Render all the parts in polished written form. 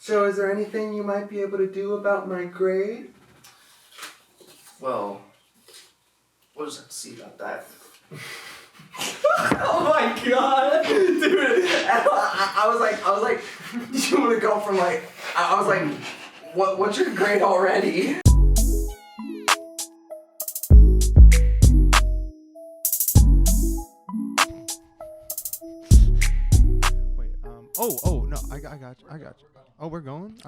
So is there anything you might be able to do about my grade? Well, we'll just have to see about that. Oh my god! Dude, I was like, you want to go from like, I was like, what's your grade already? Wait, no, I got you. Oh, we're going?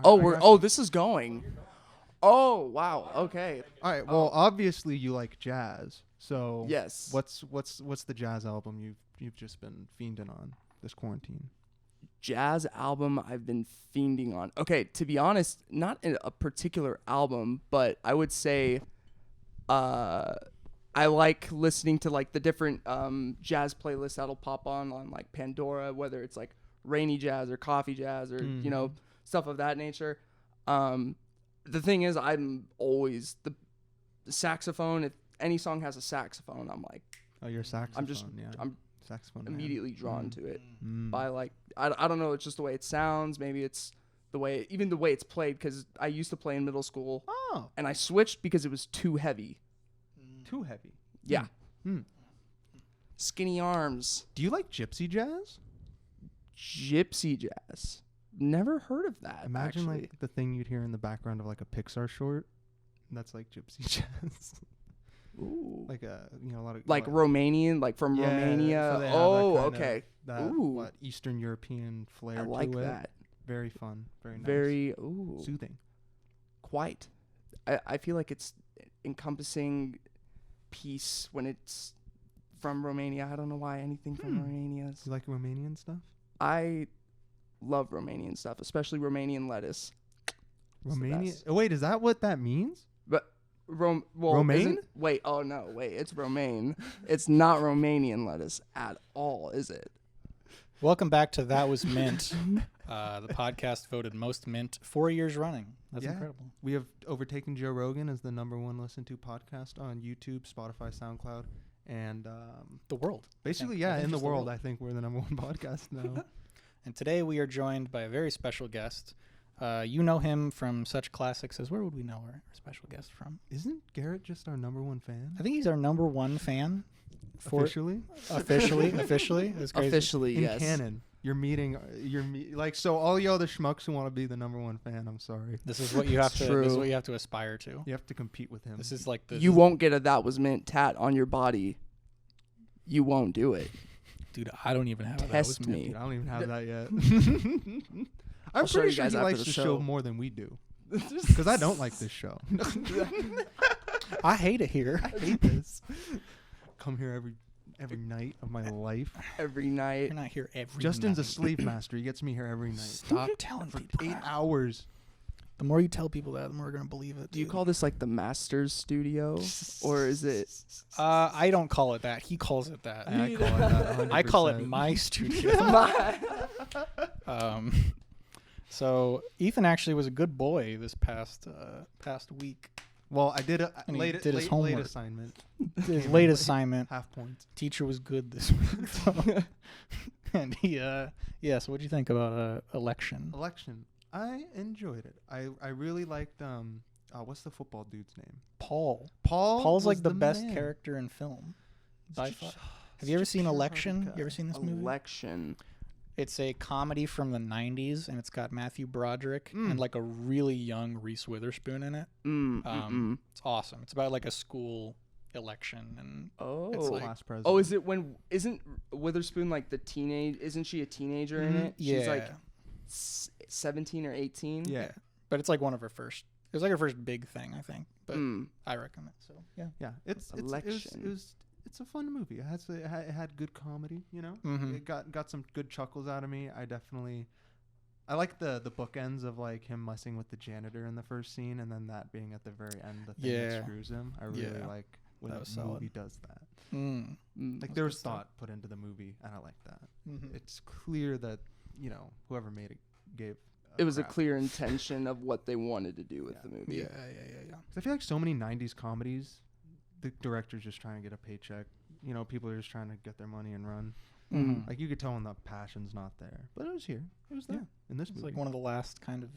This is going. Oh, wow. Okay. All right, well, obviously you like jazz. So Yes. What's the jazz album you've just been fiending on this quarantine? Jazz album I've been fiending on. Okay, to be honest, not a particular album, but I would say I like listening to like the different jazz playlists that'll pop on like Pandora, whether it's like rainy jazz or coffee jazz or you know, stuff of that nature. The thing is, I'm always the saxophone. If any song has a saxophone, I'm like, Oh, your saxophone. I'm saxophone immediately drawn to it by like I don't know, it's just the way it sounds. Maybe it's the way it's played, because I used to play in middle school. Oh, And I switched because it was too heavy. too heavy. Yeah. Skinny arms. Do you like gypsy jazz? Gypsy jazz. Never heard of that. Imagine actually. like the thing you'd hear in the background of like a Pixar short. That's like gypsy jazz. Ooh. Like a lot of Like Romanian, like from Romania. so they have that Oh, kind of- okay. That Ooh. Eastern European flair I like to it. that. Very fun. Very nice. Very soothing. quite. I feel like it's encompassing peace when it's from Romania. I don't know why anything from Romania is. You like Romanian stuff? I love Romanian stuff, especially Romanian lettuce. It's the Romanian. best. Oh, wait, is that what that means? But Romaine? It's romaine. It's not Romanian lettuce at all, is it? Welcome back to That Was Mint, the podcast voted most mint 4 years running. That's incredible. We have overtaken Joe Rogan as the #1 listened to podcast on YouTube, Spotify, SoundCloud, and The world. basically, I think in the just world, I think we're the #1 podcast now. And today we are joined by a very special guest. You know him from such classics as, where would we know our special guest from? Isn't Garrett just our #1 fan? I think he's our #1 fan. Officially? Officially. It's crazy. Officially, In yes. canon. So all you other schmucks who want to be the #1 fan, I'm sorry. This is what you have to. True. This is what you have to aspire to. You have to compete with him. This is like the. You won't get a "That Was Mint" tat on your body. You won't do it. Dude, I don't even have that. Test Was me. Dude, I don't even have that yet. I'll I'm show pretty you sure guys he after likes the the show. show more than we do. Because I don't like this show. I hate it here. I hate this. Come here every night of my life. Every night. You're not here every Justin's a night. slave master. He gets me here every night. Stop telling For people 8 that. hours. The more you tell people that, the more they're going to believe it. Do you dude. call this like the master's studio, or is it? I don't call it that. He calls it that. I call it that 100%. I call it my studio. So Ethan actually was a good boy this past week. Well, I did a And he late, did his late homework. assignment. His Came late in assignment. Half points. Teacher was good this week. So. And he, so what'd you think about election? Election. I enjoyed it. I really liked what's the football dude's name? Paul. Paul. Paul's was like the best man. character in film. By far. Have you ever seen Election? You ever seen this movie? Election. It's a comedy from the 90s, and it's got Matthew Broderick and like a really young Reese Witherspoon in it. It's awesome. It's about like a school election, and it's like, Class president. Oh, isn't Witherspoon like the teenage? Isn't she a teenager in it? yeah, She's like 17 or 18. yeah. But it's like one of her first. It was like her first big thing, I think. But I recommend it. So yeah. Yeah, it's a fun movie. It had good comedy, you know. It got some good chuckles out of me. I like the bookends of like him messing with the janitor in the first scene, and then that being at the very end, the thing that screws him. I really like when That was the solid. movie does that. Mm. Like there was thought put into the movie, and I like that. It's clear that whoever made it gave. It was a crap. clear intention of what they wanted to do with the movie. Yeah. 'Cause I feel like so many '90s comedies, the director's just trying to get a paycheck. People are just trying to get their money and run. Mm-hmm. Like you could tell when the passion's not there, but it was here. It was there in this It's movie. like one of the last kind of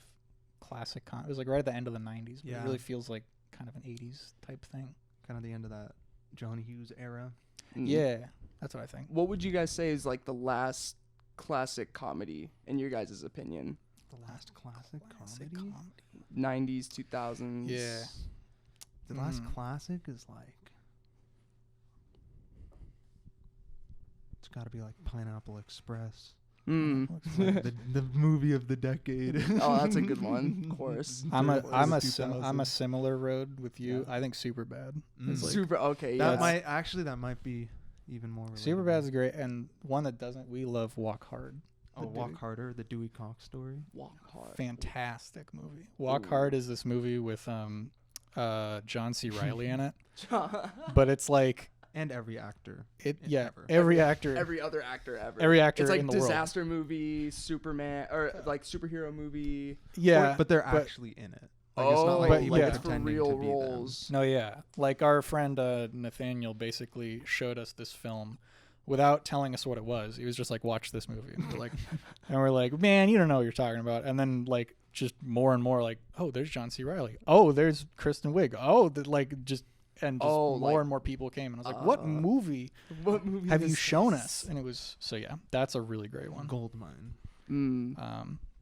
classic. It was like right at the end of the 90s. But Yeah. It really feels like kind of an 80s type thing. Kind of the end of that John Hughes era. Yeah, that's what I think. What would you guys say is like the last classic comedy in your guys' opinion? The last classic comedy? 90s, 2000s. Yeah. The last classic is like, it's got to be like Pineapple Express. Like the movie of the decade. Oh, that's a good one. Of course. I'm a similar road with you. Yeah. I think Superbad. Mm. It's like, Super. Okay. That Yeah. might be even more relatable. Superbad's great, and one that doesn't. We love Walk Hard. Oh, Walk Harder, the Dewey Cox story. Walk Hard. Fantastic movie. Walk Hard is this movie with John C. Reilly in it, but it's like And every actor. every actor, Every other actor ever. every actor It's like in the world. disaster movie, Superman, or like superhero movie. Yeah, But they're actually in it. Like, it's not like but people yeah. it's for pretending real to be roles. No, yeah. Like our friend Nathaniel basically showed us this film without telling us what it was. He was just like, "Watch this movie." And we're like, "Man, you don't know what you're talking about." And then like just more and more like, "Oh, there's John C. Reilly. Oh, there's Kristen Wiig. Oh, more and more people came." And I was like, "What movie What movie have you is shown this? us?" And it was that's a really great one. Goldmine.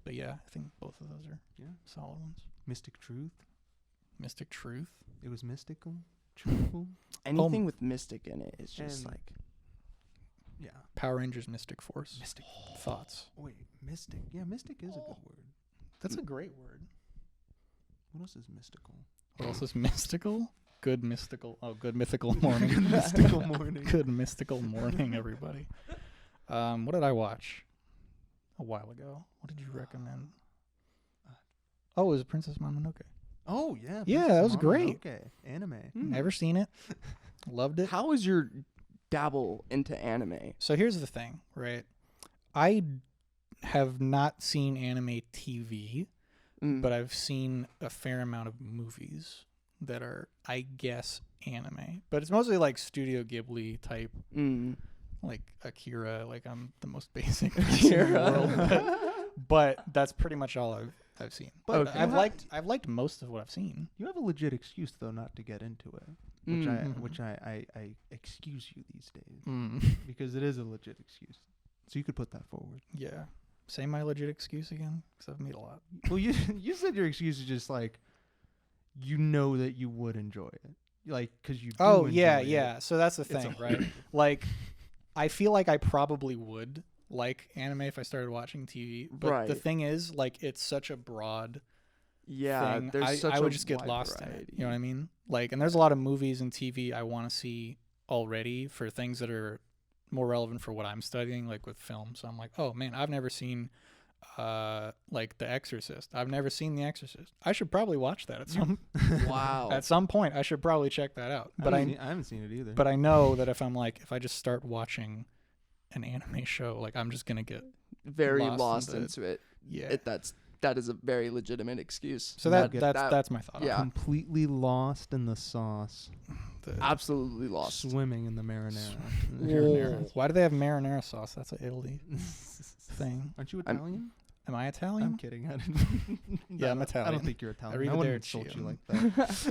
But yeah, I think both of those are solid ones. Mystic Truth. Mystic Truth. It was mystical. Truthful. Anything with Mystic in it is just And- like. Yeah. Power Rangers Mystic Force. Mystic. Thoughts. Wait, mystic. Yeah, mystic is a good word. That's a great word. What else is mystical? What else is mystical? Good mystical. Oh, good mythical morning. Mystical morning. Good mystical morning, everybody. What did I watch a while ago? What did you recommend? Oh, it was Princess Mononoke. Oh, yeah. Yeah, Princess that was great. Mononoke. Anime. Never seen it. Loved it. How is your dabble into anime? So here's the thing, right? I have not seen anime TV, but I've seen a fair amount of movies that are, I guess, anime. But it's mostly like Studio Ghibli type, like Akira. Like I'm the most basic person in the world. But that's pretty much all I've seen. But Okay. I've liked most of what I've seen. You have a legit excuse, though, not to get into it. Which I excuse you these days. Because it is a legit excuse. So you could put that forward. Yeah. Say my legit excuse again, because I've made a lot. Well, you said your excuse is just like, you know that you would enjoy it. Like, because you do Oh, enjoy yeah, it. yeah. So that's the thing, right? Like, I feel like I probably would like anime if I started watching TV. But the thing is, like, it's such a broad thing. There's such I a would just get wide lost in variety. it. You know what I mean? Like, and there's a lot of movies and TV I want to see already for things that are more relevant for what I'm studying, like with film. So I'm like, oh man, I've never seen like The Exorcist. I've never seen The Exorcist. I should probably watch that at some Wow. at some point. I should probably check that out. But I haven't seen it either. but I know that if I just start watching an anime show, like I'm just gonna get very lost lost into into it. yeah. That is a very legitimate excuse. So that- that's my thought. yeah. completely lost in the sauce, Absolutely lost. swimming in the marinara. Marinara. Why do they have marinara sauce? That's an Italy thing. Aren't you Italian? Am I Italian? I'm kidding. I didn't. Yeah, I'm Italian. I don't think you're Italian. I Arrivederci. wouldn't insult you like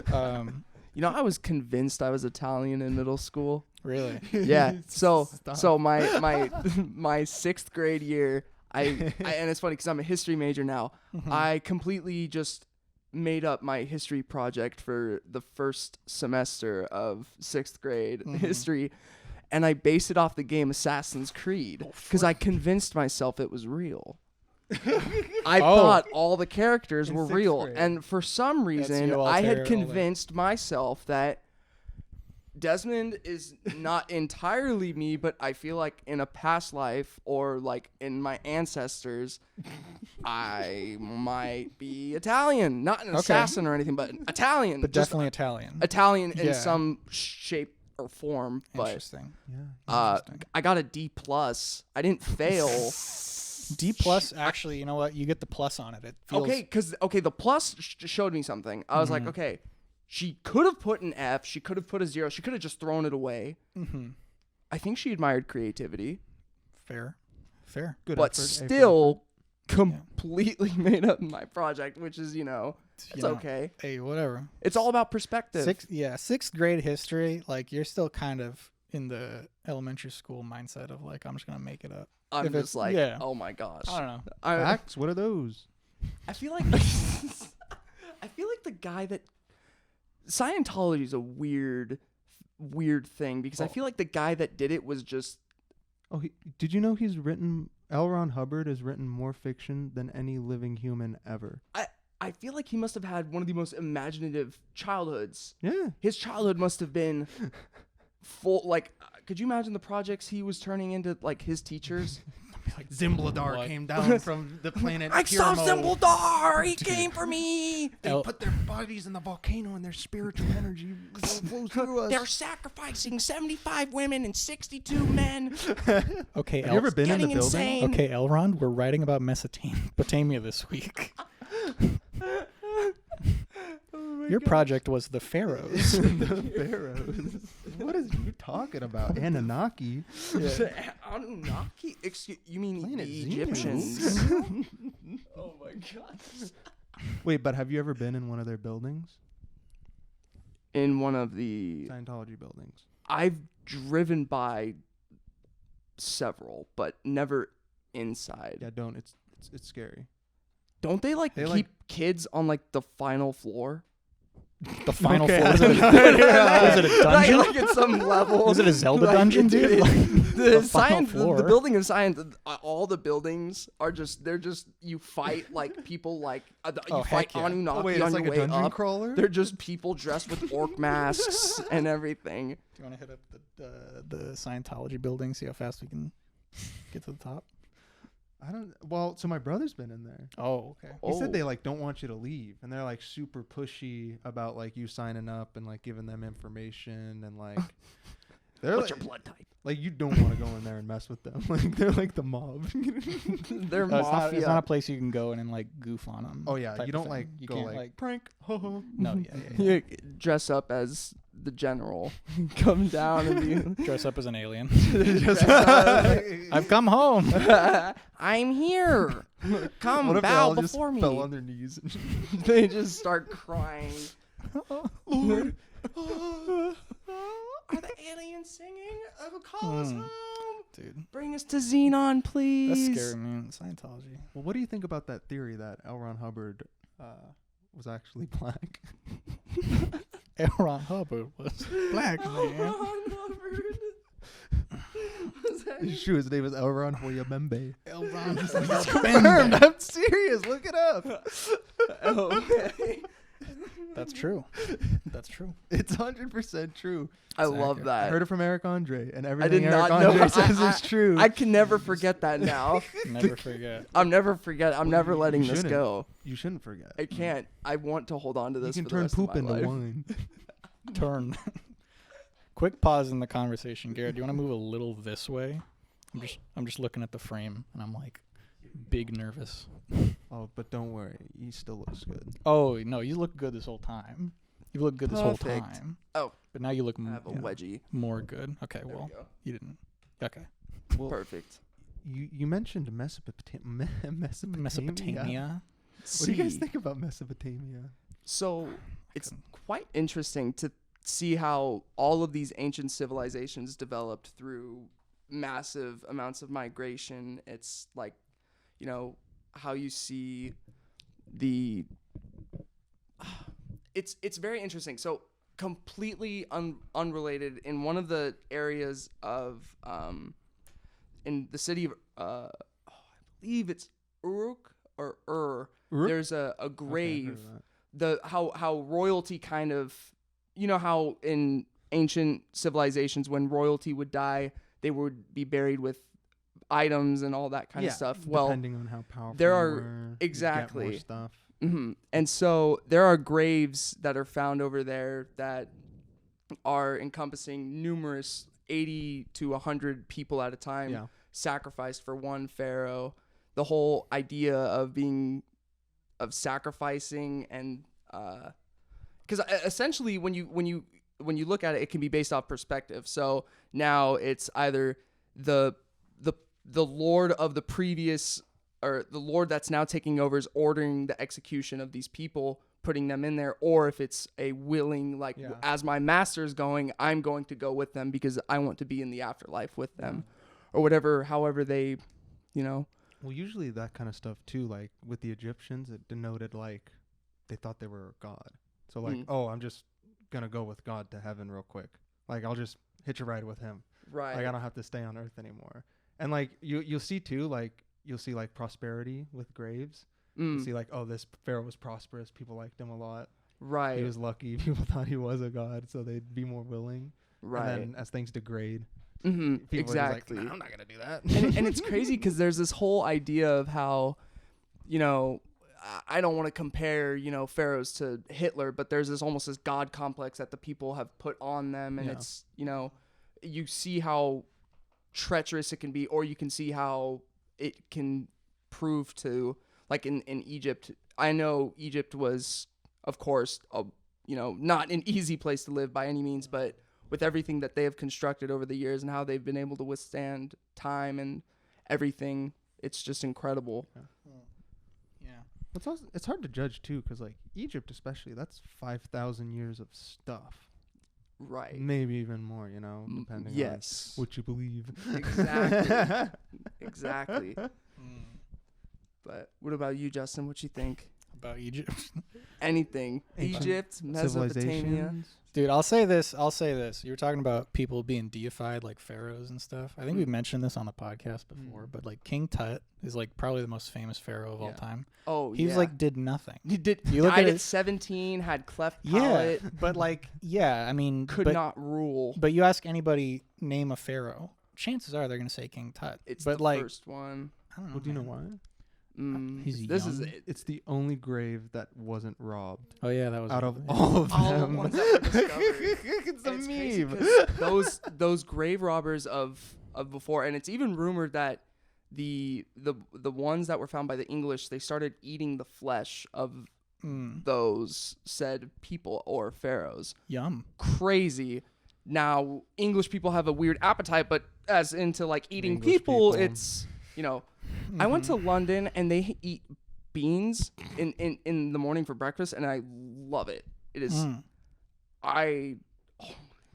that. You know, I was convinced I was Italian in middle school. Really? Yeah. So Stop. my sixth grade year, I and it's funny because I'm a history major now. I completely just made up my history project for the first semester of sixth grade history, and I based it off the game Assassin's Creed because I convinced myself it was real. I thought all the characters In were sixth real, grade. and for some reason, you, I Altair, had all that. convinced myself that Desmond is not entirely me, but I feel like in a past life or like in my ancestors, I might be Italian. Not an assassin or anything, but Italian. But Just definitely Italian. Italian Yeah. in some shape or form. But Interesting. Yeah. I got a D+. I didn't fail. D+, actually, you know what? You get the plus on it. It feels Okay, the plus showed me something. I was like, okay, she could have put an F, she could have put a 0, she could have just thrown it away. I think she admired creativity, fair. Good but effort, A for still completely made up my project, which is, it's okay. Hey, whatever. It's all about perspective. Sixth grade history, like you're still kind of in the elementary school mindset of like, I'm just gonna make it up. I'm just like, oh my gosh. I don't know. Facts? What are those? I feel like the guy that Scientology is a weird thing because I feel like the guy that did it was just. Oh, did you know L. Ron Hubbard has written more fiction than any living human ever? I feel like he must have had one of the most imaginative childhoods. Yeah. His childhood must have been full. Like, could you imagine the projects he was turning into, like, his teachers? Like Zimbladar came down from the planet. I saw Zimbladar. He came for me. They put their bodies in the volcano and their spiritual energy flows through us. They're sacrificing 75 women and 62 men. Okay, have you ever been in the building? Insane. Okay, Elrond, we're writing about Mesopotamia this week. Your project was the pharaohs. The pharaohs. What is you talking about? Anunnaki. Anunnaki? You mean Planet the Xenu. Egyptians? Oh my gosh. Wait, but have you ever been in one of their buildings? In one of the Scientology buildings. I've driven by several, but never inside. Yeah, don't. It's scary. Don't they keep kids on like the final floor? The final Okay. floor. Is it a dungeon? Like at some level. Is it a Zelda dungeon, dude? The final floor. the building of science, all the buildings are you fight like people like you fight heck yeah. Anunnaki Wait, it's on like your a way dungeon up. crawler? They're just people dressed with orc masks and everything. Do you want to hit up the Scientology building? See how fast we can get to the top. I don't. Well, so my brother's been in there. Oh, okay. He said they like don't want you to leave, and they're like super pushy about like you signing up and like giving them information and like they're What's like, your blood type? like you don't want to go in there and mess with them. Like they're like the mob. They're No, mafia. it's not a place you can go in and like goof on them. Oh yeah, you don't like you go can't, like prank. Ho ho. No, yeah. You dress up as the general, come down and be Dress up as an alien. dress up. I've come home. I'm here. Come What if they bow all just before me. fell on their knees? They just start crying. Lord. Are the aliens singing? Call us home. Dude, Bring us to Xenon, please. that's scary, man. Scientology. Well, what do you think about that theory that L. Ron Hubbard was actually black? L. Ron Hubbard was black, man. It's true. His name is L. Ron Hoyamembe. L. Ron Confirmed. I'm serious. Look it up. Okay. That's true. That's true. It's 100% true. I love I that. heard it from Eric Andre, and I everything did Eric not know. Andre says is true. I can never forget that now. Never forget. I'm never letting this shouldn't. go. You shouldn't forget. I can't. I want to hold on to You this can for turn the rest poop of my into life. wine. Turn. Quick pause in the conversation, Garrett. Do you want to move a little this way? I'm just looking at the frame, and I'm like, big nervous. Oh, but don't worry. He still looks good. Oh no, you look good this whole time. You look good this whole Perfect. time. Oh. But now you look I have a wedgie. more good. Okay, There well, we go. you didn't. Okay. Well, Perfect. you mentioned Mesopotamia. Mesopotamia. What do you guys think about Mesopotamia? So it's quite interesting to see how all of these ancient civilizations developed through massive amounts of migration. It's like, how you see the it's very interesting. So completely unrelated, in one of the areas of in the city of I believe it's Uruk or there's a grave. How royalty kind of, how in ancient civilizations when royalty would die, they would be buried with items and all that kind of stuff. Well, depending on how powerful there you are- were, you'd exactly. get more stuff. Mm-hmm. And so there are graves that are found over there that are encompassing numerous 80 to 100 people at a time sacrificed for one pharaoh. The whole idea of sacrificing and because essentially when you look at it, it can be based off perspective. So now it's either the lord of the previous or the Lord that's now taking over is ordering the execution of these people, putting them in there, or if it's a willing, like, as my master's going, I'm going to go with them because I want to be in the afterlife with them, or whatever, however they, you know. Well, usually that kind of stuff too, like with the Egyptians, it denoted like they thought they were God. So like, oh, I'm just gonna go with God to heaven real quick. Like I'll just hitch a ride with him. Right. Like I don't have to stay on earth anymore. And like you'll see too, like you'll see like prosperity with graves. You see like, oh, this pharaoh was prosperous. People liked him a lot. Right. He was lucky. People thought he was a god, so they'd be more willing. Right. And then as things degrade, exactly. Like, nah, I'm not gonna do that. and it's crazy because there's this whole idea of how, you know, I don't want to compare, you know, pharaohs to Hitler, but there's this almost this god complex that the people have put on them, and it's, you know, you see how treacherous it can be, or you can see how it can prove to, like in Egypt. I know Egypt was, of course, you know, not an easy place to live by any means, but with everything that they have constructed over the years and how they've been able to withstand time and everything, it's just incredible. Yeah. It's hard to judge too, because like Egypt especially, that's 5,000 years of stuff. Right. Maybe even more, you know, depending on what you believe. Exactly. Exactly. But what about you, Justin? What you think? About Egypt? Ancient Egypt, Mesopotamia. Dude, I'll say this. You were talking about people being deified like pharaohs and stuff. I think we've mentioned this on the podcast before, but like King Tut is like probably the most famous pharaoh of all time. Oh, He's like did nothing. He did. You look died at at 17, had cleft palate. Yeah, but like, I mean, could not rule. But you ask anybody, name a pharaoh, chances are they're gonna say King Tut. It's but the like, first one. I don't know. Well, do you know why? He's this young. is it. It's the only grave that wasn't robbed. Oh yeah, that was out of really- all of All them. the ones that were discovered. It's a And it's crazy meme. 'cause those grave robbers of before, and it's even rumored that the ones that were found by the English, they started eating the flesh of those said people or pharaohs. Yum. Crazy. Now English people have a weird appetite, but as into like eating English people, people. it's, you know. I went to London and they eat beans in the morning for breakfast, and I love it. It is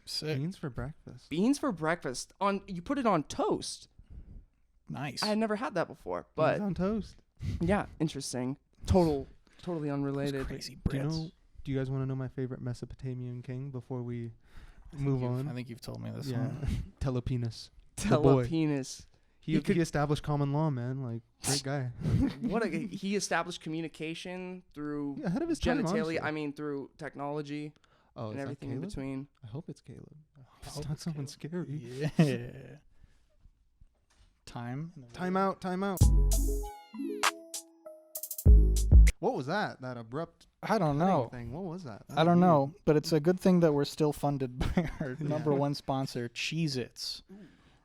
Sick. Beans for breakfast. beans for breakfast. You put it on toast. Nice. I had never had that before, Beans but on toast. yeah, interesting. Totally unrelated. Crazy Do Brits. you guys want to know my favorite Mesopotamian king before we move on? I think you've told me this Yeah, one. Telepenis. The boy. Telepenis. He established common law, man. Like, great guy. He established communication through Ahead of his time, genitalia. honestly. I mean, through technology Oh, and is that everything in Caleb? between. I hope it's Caleb. It's hope not it's someone scary. Yeah. Time. Time out. What was that? That abrupt I don't know. thing. What was that? I don't know, but it's a good thing that we're still funded by our number one sponsor, Cheez-Its.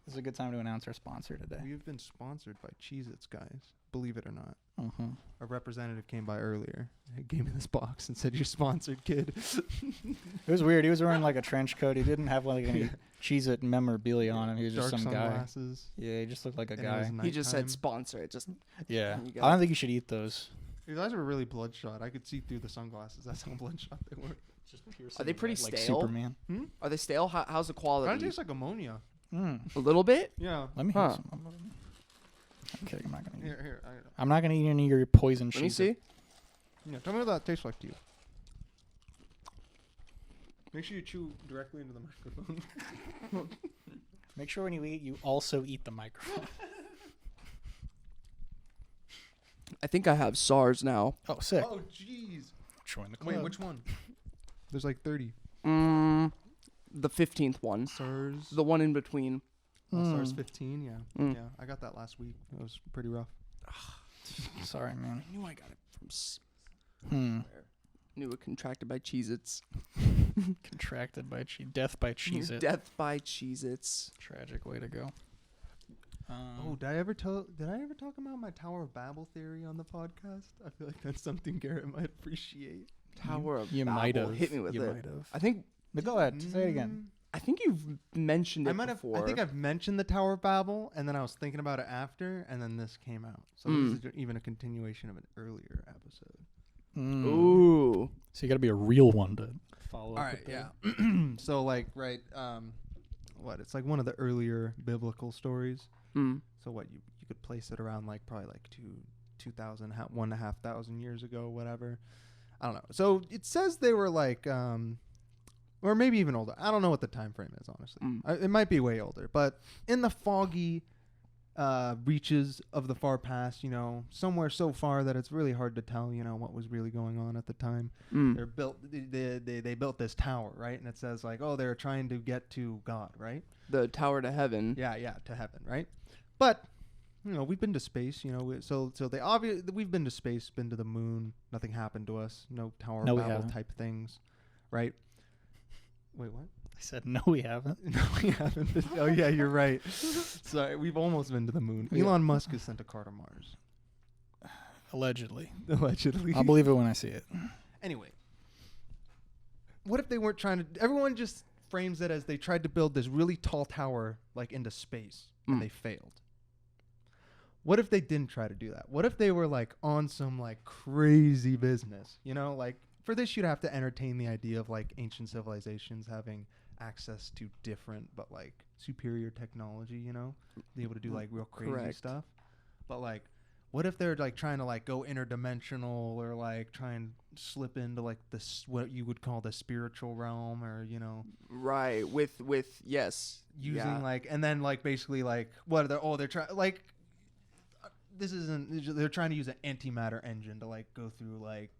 This is a good time to announce our sponsor today. We've been sponsored by Cheez-Its, guys. Believe it or not. Mm-hmm. A representative came by earlier. He gave me this box and said, "You're sponsored, kid." It was weird. He was wearing like a trench coat. He didn't have like any Cheez-It memorabilia on him. He was just Dark some guy. sunglasses. Yeah, he just looked like a And it was guy. He just said nighttime. sponsor it. Just Yeah. You go. I don't think you should eat those. His eyes were really bloodshot. I could see through the sunglasses. That's how bloodshot they were. Are they pretty like stale? Superman. Are they stale? How's the Kind of quality? tastes like ammonia. Mm. A little bit. Yeah. Let me Huh. hear some. Okay, I'm not gonna eat. Here. I'm not gonna eat any of your poison Let me Cheez-It. see. Yeah. Tell me what that tastes like to you. Make sure you chew directly into the microphone. Make sure when you eat, you also eat the microphone. I think I have SARS now. Oh, sick. Oh, jeez. Join the club. Wait, which one? There's like 30. The 15th one. SARS. The one in between. SARS 15. Yeah. Mm. Yeah. I got that last week. It was pretty rough. Sorry, man. I knew I got it from Knew it contracted by Cheez-Its. Contracted by death by Cheez-It. Death by Cheez-Its. Tragic way to go. Oh, did I ever talk about my Tower of Babel theory on the podcast? I feel like that's something Garrett might appreciate. Tower of You Babel. might have. Hit me with You it. might have. I think But go ahead. Say it again. I think you've mentioned it before. I think I've mentioned the Tower of Babel, and then I was thinking about it after, and then this came out. So this is even a continuation of an earlier episode. Ooh. So you got to be a real one to follow. All up right, with yeah. So like, right, it's like one of the earlier biblical stories. So what you could place it around like probably like 2,000, 1,500 years ago, whatever. I don't know. So it says they were like, or maybe even older. I don't know what the time frame is, honestly. It might be way older, but in the foggy reaches of the far past, somewhere so far that it's really hard to tell, what was really going on at the time. They built this tower, right? And it says like, oh, they're trying to get to God, right? The tower to heaven. Yeah, to heaven, right? But we've been to space, so we've been to space, been to the moon. Nothing happened to us. No Tower of Babel type things, right? Wait, what? I said no, we haven't. No, we haven't. Oh yeah, you're right. Sorry, we've almost been to the moon. Elon Musk has sent a car to Mars. Allegedly. Allegedly. I'll believe it when I see it. Anyway, what if they weren't trying to? Everyone just frames it as they tried to build this really tall tower like into space and they failed. What if they didn't try to do that? What if they were like on some like crazy business? Like for this you'd have to entertain the idea of like ancient civilizations having access to different but like superior technology, be able to do like real crazy stuff. But like what if they're like trying to like go interdimensional or like try and slip into like this what you would call the spiritual realm or right with yes using like and then like basically like what are they're trying like this isn't they're trying to use an antimatter engine to like go through like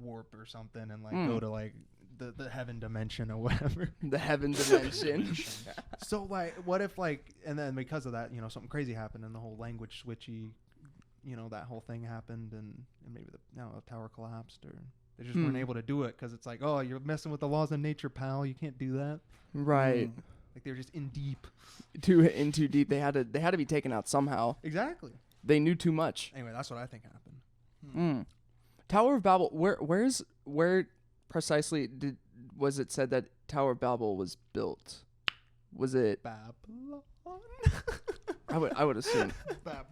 warp or something and like go to like the heaven dimension or whatever. The heaven dimension. So like what if like and then because of that something crazy happened and the whole language switchy that whole thing happened and maybe the tower collapsed or they just weren't able to do it because it's like, oh, you're messing with the laws of nature, pal, you can't do that. Right. Like they're just in deep. In too deep. They had to be taken out somehow. Exactly. They knew too much. Anyway, that's what I think happened. Tower of Babel. Where precisely was it said that Tower of Babel was built? Was it Babylon? I would assume Babylon.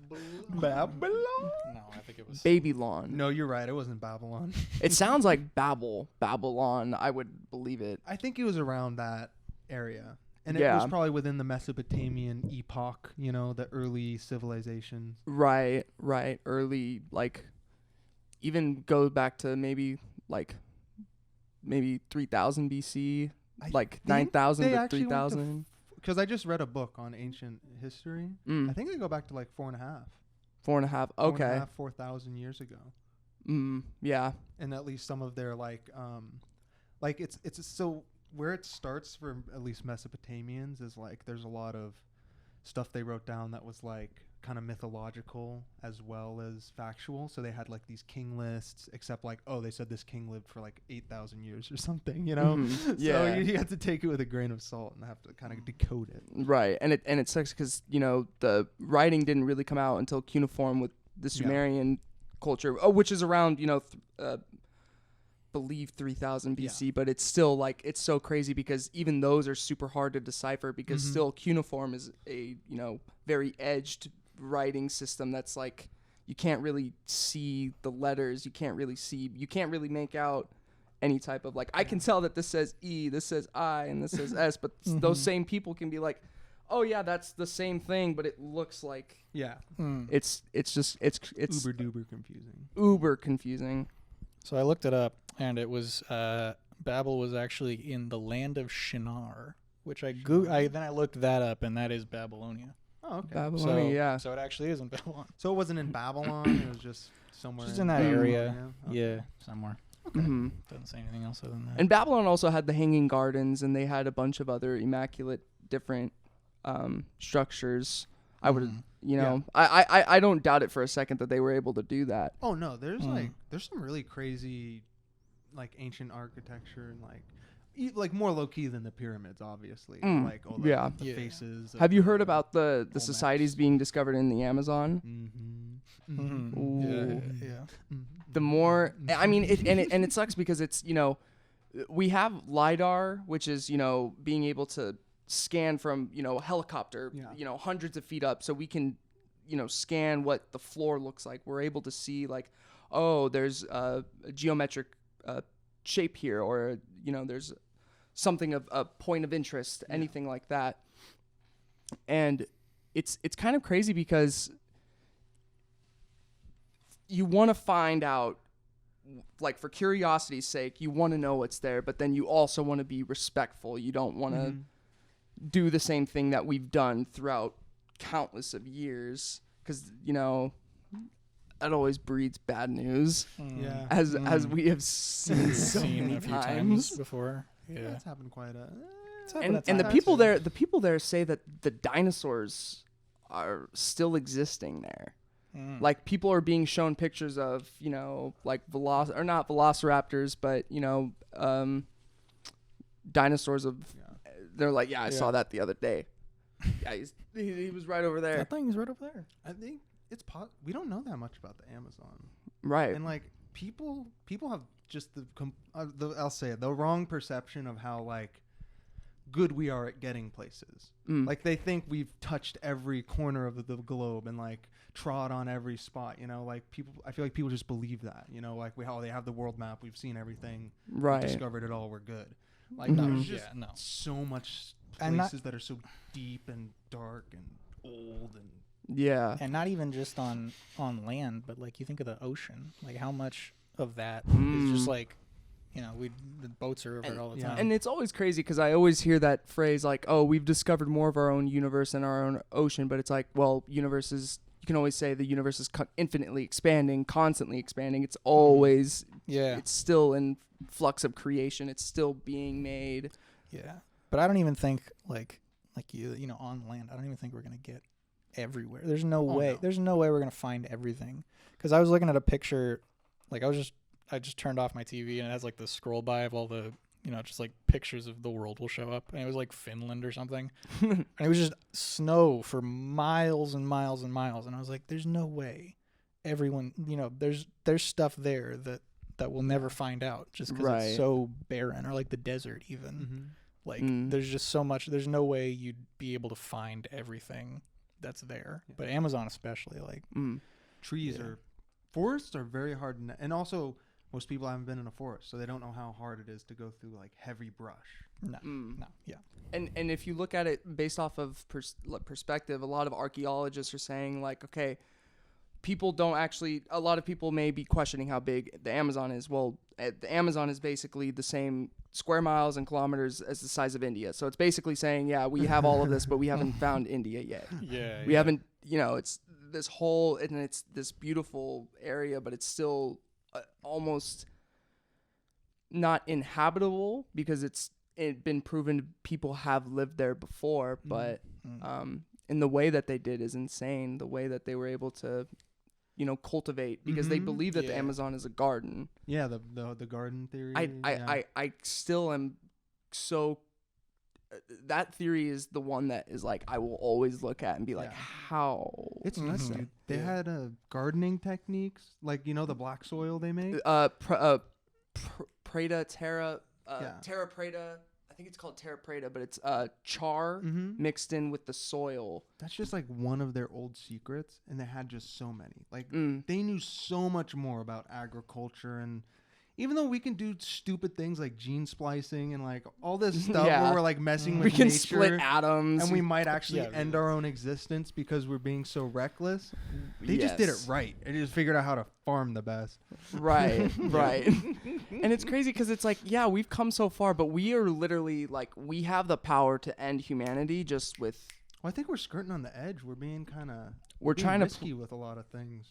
No, I think it was Babylon. No, you're right. It wasn't Babylon. It sounds like Babylon. I would believe it. I think it was around that area. And it was probably within the Mesopotamian epoch, the early civilizations. Right. Early, like, even go back to maybe 3000 BC, like 9,000 to 3,000. Because I just read a book on ancient history. I think they go back to like 4.5. 4.5. Okay. 4.5, 4,000 years ago. Yeah. And at least some of their like it's so where it starts for at least Mesopotamians is like there's a lot of stuff they wrote down that was like kind of mythological as well as factual. So they had like these king lists, except like, oh, they said this king lived for like 8,000 years or something, Yeah. So you have to take it with a grain of salt and have to kind of decode it. Right. And it sucks because, the writing didn't really come out until cuneiform with the Sumerian culture, which is around, believe 3000 BC, but it's still like it's so crazy because even those are super hard to decipher because still cuneiform is a very edged writing system that's like you can't really see the letters, you can't really make out any type of like I can tell that this says E, this says I, and this says S, but those same people can be like, oh yeah, that's the same thing, but it looks like it's uber confusing. So I looked it up, and it was Babel was actually in the land of Shinar, which I looked that up, and that is Babylonia. Oh, okay. Babylonia, So it actually is in Babylon. So it wasn't in Babylon. It was just somewhere. Just in that area. Okay. Yeah, somewhere. Okay. Doesn't say anything else other than that. And Babylon also had the Hanging Gardens, and they had a bunch of other immaculate different structures. I would, I don't doubt it for a second that they were able to do that. Oh no, there's some really crazy, like ancient architecture and like more low key than the pyramids, obviously. Like all the faces. Have you heard about the societies being discovered in the Amazon? Yeah. The more, I mean, it sucks because it's we have LiDAR, which is, being able to scan from, a helicopter, hundreds of feet up. So we can, scan what the floor looks like. We're able to see like, oh, there's a geometric shape here, or, there's something of a point of interest, anything like that. And it's kind of crazy because you want to find out, like, for curiosity's sake, you want to know what's there, but then you also want to be respectful. You don't want to do the same thing that we've done throughout countless of years, because, that always breeds bad news. As we have seen so many a few times before. Yeah, It's happened quite a. And the people there say that the dinosaurs are still existing there. Like, people are being shown pictures of, like not velociraptors, but dinosaurs of. They're like, I saw that the other day. Yeah, he was right over there. That thing is right over there. I think it's we don't know that much about the Amazon, right? And like people have just I'll say it, the wrong perception of how like good we are at getting places. Like, they think we've touched every corner of the globe and like trod on every spot. Like, I feel like people just believe that. Like, they have the world map. We've seen everything. Right. We've discovered it all. We're good. Like, there's just so much places that are so deep and dark and old and not even just on land, but like, you think of the ocean, like how much of that is just like, the boats are over it all the time. And it's always crazy because I always hear that phrase like, oh, we've discovered more of our own universe and our own ocean, but it's like, well, universes, you can always say the universe is infinitely expanding, constantly expanding. It's always, it's still in flux of creation. It's still being made. Yeah. But I don't even think like on land, I don't even think we're going to get everywhere. There's no way. No. There's no way we're going to find everything. Because I was looking at a picture, like I just turned off my TV and it has like the scroll by of all the, just like pictures of the world will show up. And it was like Finland or something. And it was just snow for miles and miles and miles. And I was like, there's no way everyone, there's stuff there that we'll never find out just because it's so barren, or like the desert even. Like, there's just so much. There's no way you'd be able to find everything that's there. But Amazon especially, like trees or forests are very hard, and also most people haven't been in a forest, so they don't know how hard it is to go through like heavy brush. No, And if you look at it based off of perspective, a lot of archaeologists are saying like, okay, a lot of people may be questioning how big the Amazon is. Well, the Amazon is basically the same square miles and kilometers as the size of India. So it's basically saying, we have all of this, but we haven't found India yet. We haven't, it's this whole, and it's this beautiful area, but it's still almost not inhabitable because it's been proven people have lived there before. But in the way that they did is insane. The way that they were able to, cultivate, because they believe that the Amazon is a garden. Yeah, the garden theory. I still am so. That theory is the one that is like I will always look at and be like, how? It's nuts, dude. They had gardening techniques, like the black soil they make. Terra preta. I think it's called terra preta, but it's char mixed in with the soil. That's just like one of their old secrets, and they had just so many. Like they knew so much more about agriculture, and even though we can do stupid things like gene splicing and like all this stuff where we're like messing with nature, we can split atoms, and we might actually end our own existence because we're being so reckless. They just did it right. They just figured out how to farm the best. Right. And it's crazy because it's like, we've come so far, but we are literally like, we have the power to end humanity just with. Well, I think we're skirting on the edge. We're being kind of. We're trying risky with a lot of things.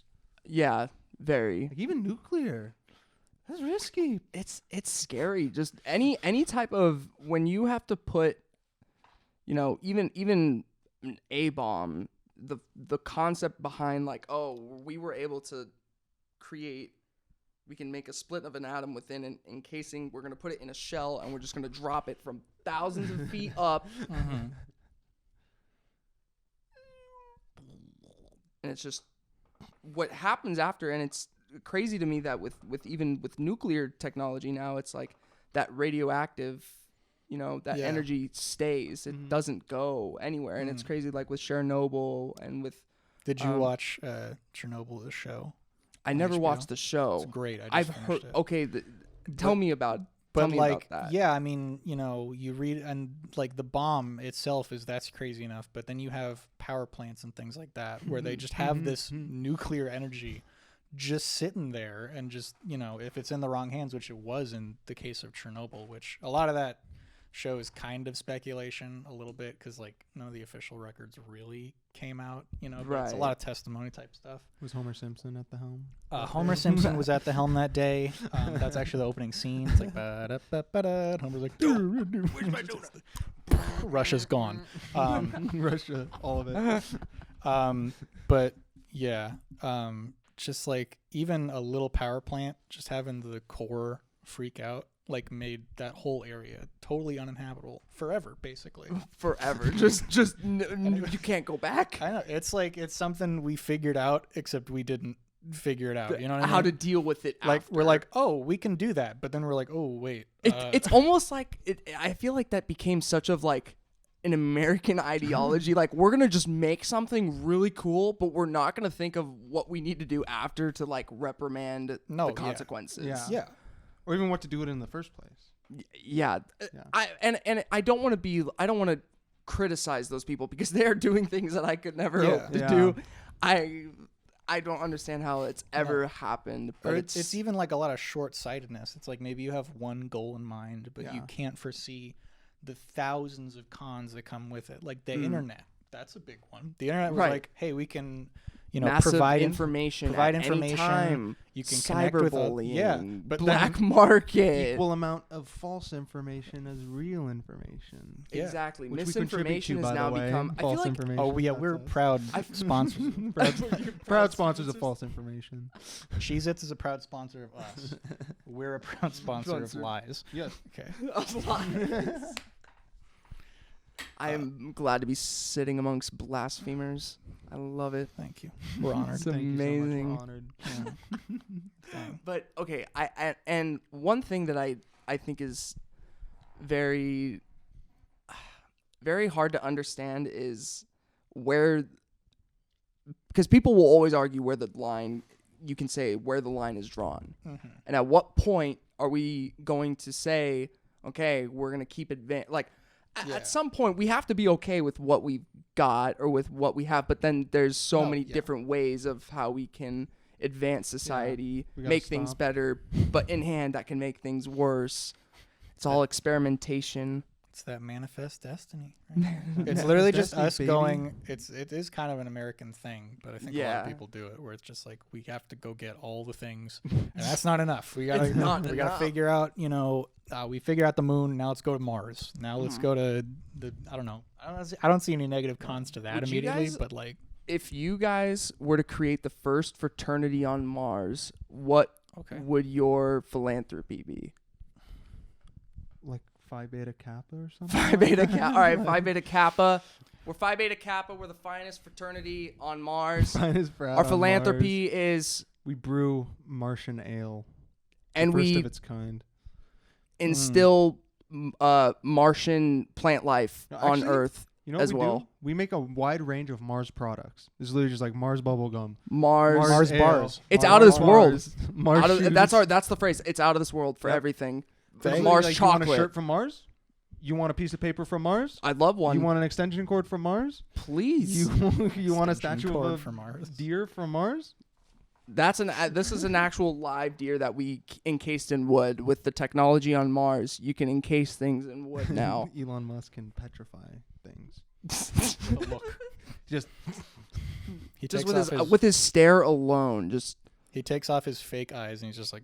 Yeah, very. Like even nuclear. That's risky. It's scary. Just any type of, when you have to put, even an A-bomb, the concept behind like, oh, we were able to create, we can make a split of an atom within an encasing. We're gonna put it in a shell and we're just gonna drop it from thousands of feet up. And it's just what happens after, and it's crazy to me that with nuclear technology now, it's like that radioactive, that Yeah. energy stays. It doesn't go anywhere. And it's crazy, like with Chernobyl and with. Did you watch Chernobyl, the show? I on never HBO? watched the show. It's great. I've heard. It. Okay, tell me about. But tell me like, about that. yeah, I mean, you read and like the bomb itself that's crazy enough. But then you have power plants and things like that where they just have this nuclear energy just sitting there, and just if it's in the wrong hands, which it was in the case of Chernobyl, which a lot of that show is kind of speculation a little bit because like none of the official records really came out, but it's a lot of testimony type stuff. Was Homer Simpson at the helm? Homer Simpson was at the helm that day. That's actually the opening scene. It's like ba-da-ba-ba-da. Homer's like, where's my donut? Russia's gone. Russia, all of it. But yeah, just like even a little power plant, just having the core freak out, like made that whole area totally uninhabitable forever, basically. Forever. You can't go back. I know. It's like it's something we figured out, except we didn't figure it out. You know what I mean? How to deal with it. Like after. we're like, oh, we can do that, but then we're like, oh, wait. It's almost like I feel like that became such of like an American ideology. Like we're gonna just make something really cool, but we're not gonna think of what we need to do after to like reprimand the consequences. Yeah. Or even what to do it in the first place. Yeah. I don't want to criticize those people because they are doing things that I could never hope to do. I don't understand how it's ever happened, but it's even like a lot of short-sightedness. It's like maybe you have one goal in mind, but you can't foresee the thousands of cons that come with it. Like the internet, that's a big one. The internet was like, hey, we can, provide information. Anytime. You can connect with cyberbullying, but black market, equal amount of false information as real information. Yeah. Exactly. Which misinformation we has now become. I feel like information. Oh yeah, we're proud sponsors. proud sponsors of false information. Cheez-Its is a proud sponsor of us. We're a proud sponsor of lies. Yes. Okay. Of lies. I am glad to be sitting amongst blasphemers. I love it. Thank you. We're honored. It's amazing. We're honored. But okay, and one thing that I think is very very hard to understand is because people will always argue where the line is drawn. Mm-hmm. And at what point are we going to say, okay, we're going to keep at some point we have to be okay with what we've got or with what we have, but then there's so many different ways of how we can advance society, make things better, but in hand that can make things worse. It's all experimentation. It's that manifest destiny. Right? It's literally just us going. It is kind of an American thing, but I think a lot of people do it where it's just like we have to go get all the things, and that's not enough. We gotta figure out. We figure out the moon. Now let's go to Mars. Now let's go to the. I don't know. I don't see any negative cons to that immediately, but like. If you guys were to create the first fraternity on Mars, what would your philanthropy be? Like Phi Beta Kappa or something? Phi Beta Kappa. All right, Phi Beta Kappa. We're Phi Beta Kappa. We're the finest fraternity on Mars. Our philanthropy is... We brew Martian ale. And the first of its kind. Instill Martian plant life on Earth. You know what we do? We make a wide range of Mars products. It's literally just like Mars bubble gum, Mars bars. It's out of this world. Mars that's the phrase. It's out of this world for everything. Mars chocolate. You want a shirt from Mars? You want a piece of paper from Mars? I'd love one. You want an extension cord from Mars? Please. You want a statue of a Mars. deer from Mars? This is an actual live deer that we encased in wood. With the technology on Mars, you can encase things in wood now. Elon Musk can petrify things. Look. Just with his stare alone, just he takes off his fake eyes and he's just like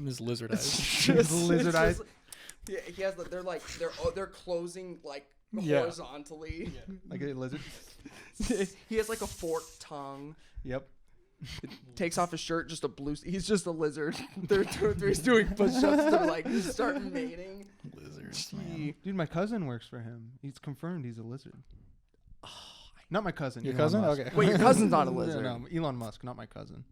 his lizard eyes. His lizard eyes. Yeah, he has. They're closing like horizontally, like a lizard. He has like a forked tongue. Yep. Takes off his shirt, just a blue. He's just a lizard. He's doing push-ups. They're like start mating. Lizards, man. Dude, my cousin works for him. He's confirmed he's a lizard. Not my cousin. Your Elon cousin? Musk. Okay. Wait, your cousin's not a lizard. No, Elon Musk, not my cousin.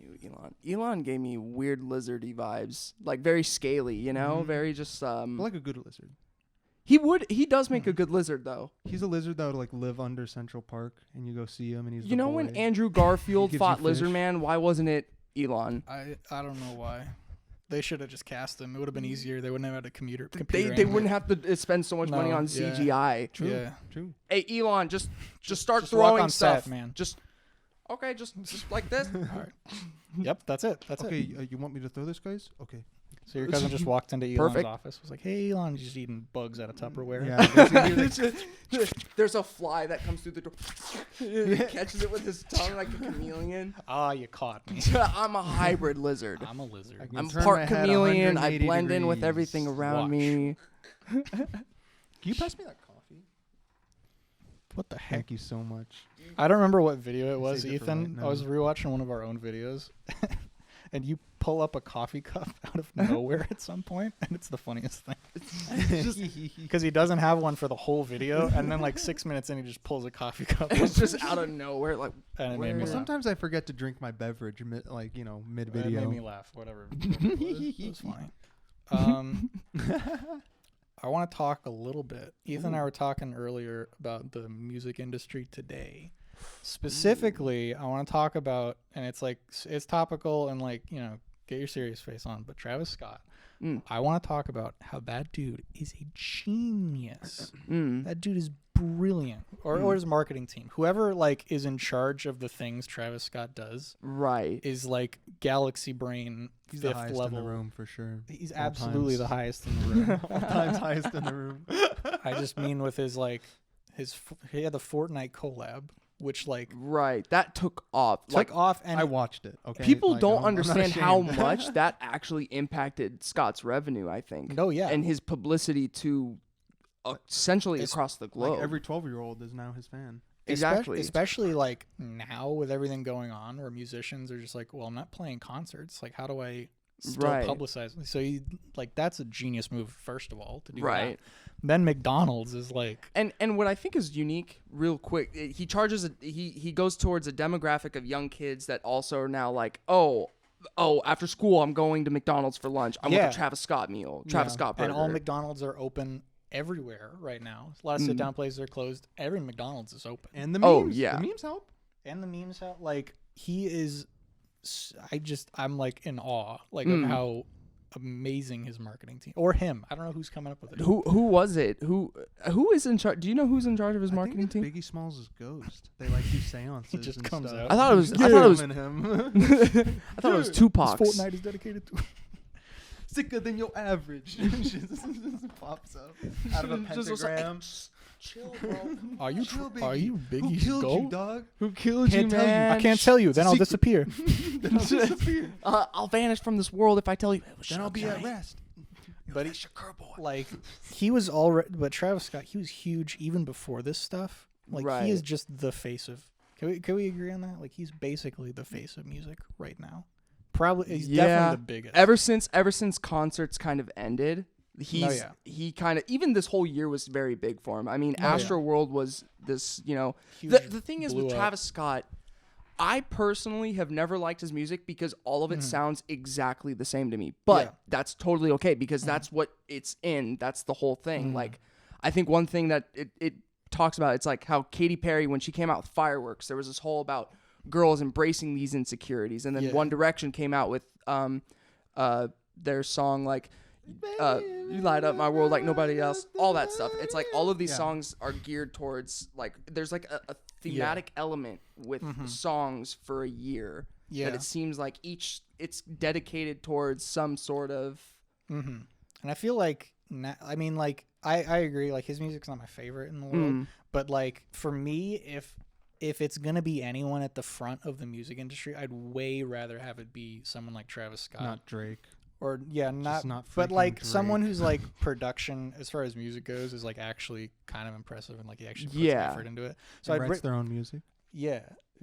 knew Elon. Elon gave me weird lizardy vibes, like very scaly, you know, very just I like a good lizard. He does make a good lizard though. He's a lizard that would like live under Central Park, and you go see him, and he's You know when Andrew Garfield gives fought you Lizard fish. Man, why wasn't it Elon? I don't know why. They should have just cast him. It would have been easier. They wouldn't have had a computer. They wouldn't have to spend so much money No, on yeah. CGI. True. Yeah. True. Hey Elon, just start just walk throwing on stuff, set, man. Just just like this. All right. Yep, that's it. That's Okay, it. you want me to throw this, guys? Okay. So your cousin just walked into Elon's Perfect. office. Was like, "Hey, Elon, you're just eating bugs out of Tupperware." Yeah. basically, There's a fly that comes through the door. He catches it with his tongue like a chameleon. Ah, you caught me. I'm a hybrid lizard. I'm a lizard. I can I'm turn my part head chameleon. I 180 blend in with degrees. everything around Watch. me. Can you pass me that coffee? What the heck? Thank you so much. I don't remember what video it I was, saved it for Ethan. right I was now. rewatching one of our own videos, and you pull up a coffee cup out of nowhere at some point, and it's the funniest thing. Because he doesn't have one for the whole video, and then like 6 minutes in, he just pulls a coffee cup. It's just out of nowhere. Like And it made me Well, laugh. Sometimes I forget to drink my beverage, mid It video. made me laugh. Whatever. It was funny. I want to talk a little bit. Ethan and I were talking earlier about the music industry today. Specifically, I want to talk about, and it's topical and get your serious face on, but Travis Scott. I want to talk about how that dude is a genius. That dude is brilliant. Or his marketing team. Whoever is in charge of the things Travis Scott does right. is like galaxy brain He's the fifth highest level. in the room for sure. He's All absolutely times. the highest in the room. All times highest in the room. I just mean with his he had the Fortnite collab, which Right. That took off. took off, and I watched it. Okay. People don't I'm not understand how ashamed. much that actually impacted Scott's revenue, I think. No, yeah. And his publicity to essentially It's across the globe. Like every 12-year-old is now his fan. Exactly. Especially now with everything going on, where musicians are just like, well, I'm not playing concerts. Like, how do I still Right. publicize? So that's a genius move, first of all, to do Right. that. Then McDonald's is like, And what I think is unique, real quick, he charges he goes towards a demographic of young kids that also are now like, oh, after school I'm going to McDonald's for lunch. I want Yeah. the Travis Scott meal, Travis Scott burger. and all McDonald's are open everywhere right now. A lot of sit down places are closed. Every McDonald's is open. And the memes. Oh, yeah. The memes help. And the memes have he is I'm in awe of how amazing his marketing team, or him, I don't know who's coming up with it. Who was it? Who is in charge? Do you know who's in charge of his I marketing think team? it's Biggie Smalls' ghost. They do seances. He just and comes stuff. out. I thought it was Him. I thought it was Tupac's. Fortnite is dedicated to Sicker than your average. Just pops up out of a Just was like, pentagram. Chill, bro. Are you Chill, are you Who Biggie's killed goat? you, dog? Who killed Can't you, tell you. man? I can't tell you. Then I'll Secret. disappear. Then I'll disappear. I'll vanish from this world if I tell you. Then I'll be at rest. But That's your boy. he was already, but Travis Scott, he was huge even before this stuff. Right. He is just the face of. Can we agree on that? He's basically the face of music right now. Probably he's definitely the biggest. Ever since concerts kind of ended, yeah. he kind of, even this whole year was very big for him. I mean, Astro World was this, Huge, the thing is blew with up. Travis Scott, I personally have never liked his music because all of it sounds exactly the same to me. But Yeah. that's totally okay because that's what it's in. That's the whole thing. I think one thing that it talks about, it's like how Katy Perry, when she came out with Fireworks, there was this whole about girls embracing these insecurities, and then One Direction came out with their song you light up my world like nobody else, all that stuff. It's like all of these songs are geared towards there's a thematic element with songs for a year that it seems like it's dedicated towards some sort of And I feel I agree. His music's not my favorite in the world, but for me, if it's gonna be anyone at the front of the music industry, I'd way rather have it be someone like Travis Scott, Not Drake. or not but freaking someone Drake. who's production as far as music goes is actually kind of impressive, and he actually puts effort into it. So He I'd writes their own music.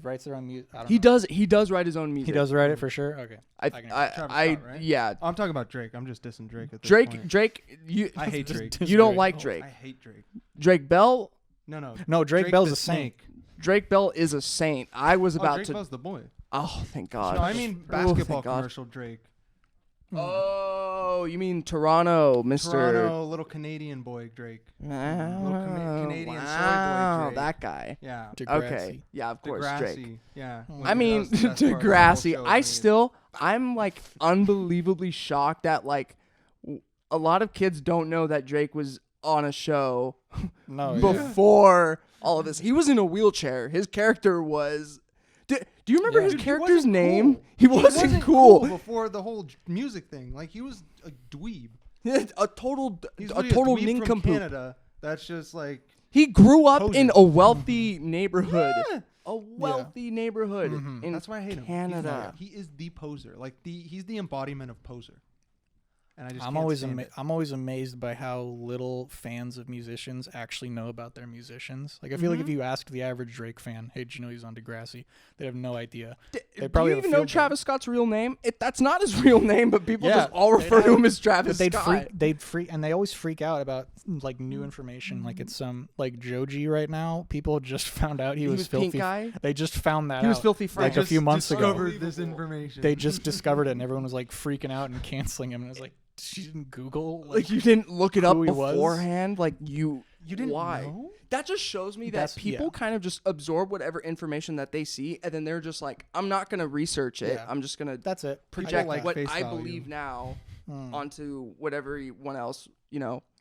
writes their own music. I don't he know. does write his own music. He does write it for sure. Okay, Travis Scott, right? Yeah. I'm talking about Drake. I'm just dissing Drake at this point. Drake, you I hate Just Drake. diss you don't Drake. like Oh, Drake. I hate Drake. Drake Bell, No. No, Drake Bell's the a saint. snake. Drake Bell is a saint. I was about Drake to Bell's the boy. Oh, thank God. No, I mean Oh, thank basketball God. commercial Drake. Oh, you mean Toronto, Mr. Toronto, little Canadian boy Drake. Canadian soy boy Drake. That guy. Yeah. Okay. Yeah, of course, Drake. Degrassi. Yeah. I mean, That was the best part of the whole Degrassi. show to me. I'm like unbelievably shocked that like a lot of kids don't know that Drake was on a show No, before all of this. He was in a wheelchair. His character was. Do you remember his Dude, he character's wasn't name? cool. He wasn't cool. before the whole music thing. Like he was a dweeb. a total He's a really total dweeb from nincompoop. Canada. That's just like He grew up Posing. in a wealthy neighborhood. Yeah. A wealthy neighborhood in that's why I hate him. Canada. He is the poser. Like he's the embodiment of poser. And I just I'm can't always stand it. I'm always amazed by how little fans of musicians actually know about their musicians. Like I feel like if you asked the average Drake fan, "Hey, did you know he's on Degrassi?" They have no idea. They Do you have a even know field day. Travis Scott's real name? That's not his real name, but people Yeah, just all refer to him as Travis Scott. They'd freak, and they always freak out about like new information. Like it's some like Joji right now. People just found out he was filthy. pink guy? They just found that He was out, filthy like Frank. a few months ago. Discovered this information. They just discovered it, and everyone was like freaking out and canceling him. And it was like, she didn't Google Like you didn't look it up who he was? beforehand. Like you didn't why? know? That just shows me that That's- people yeah. kind of just absorb whatever information that they see, and then they're just like, I'm not gonna research it. Yeah. I'm just gonna That's it. project like what face I value. believe now onto whatever one else.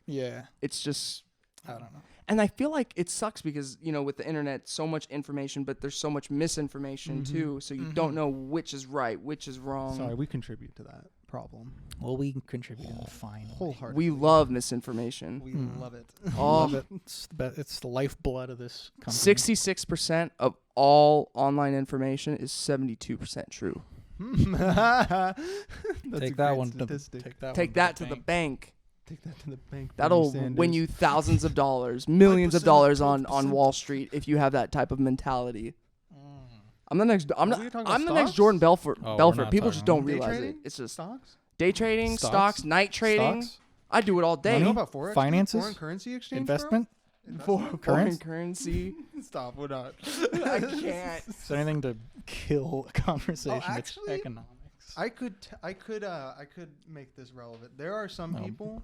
Yeah, It's just. I don't know. And I feel like it sucks because, with the internet, so much information, but there's so much misinformation too. So you don't know which is right, which is wrong. Sorry, we contribute to that problem. Well, we can contribute in a fine way. Wholeheartedly. We love misinformation. We love it. Love Oh, it. It's the lifeblood of this company. 66% of all online information is 72% true. That's Take a that great one. statistic. Take that to the bank. Take that to the bank. That'll Bernie win Sanders. you thousands of dollars, millions of 5%, dollars on 12%. Wall Street if you have that type of mentality. I'm the next. I'm Are not. we talking I'm about the next stocks? Jordan Belfort. Oh, we're Belfort. not People talking just don't Day realize trading? it. It's just Stocks? day trading, Stocks? stocks, night trading. Stocks? I do it all Do day. you know about forex? Finances? Foreign currency exchange? bro? Investment? Foreign Currency? currency. Stop. We're not. I can't. Is there anything to kill a conversation? It's actually, economics. I could make this relevant. There are some people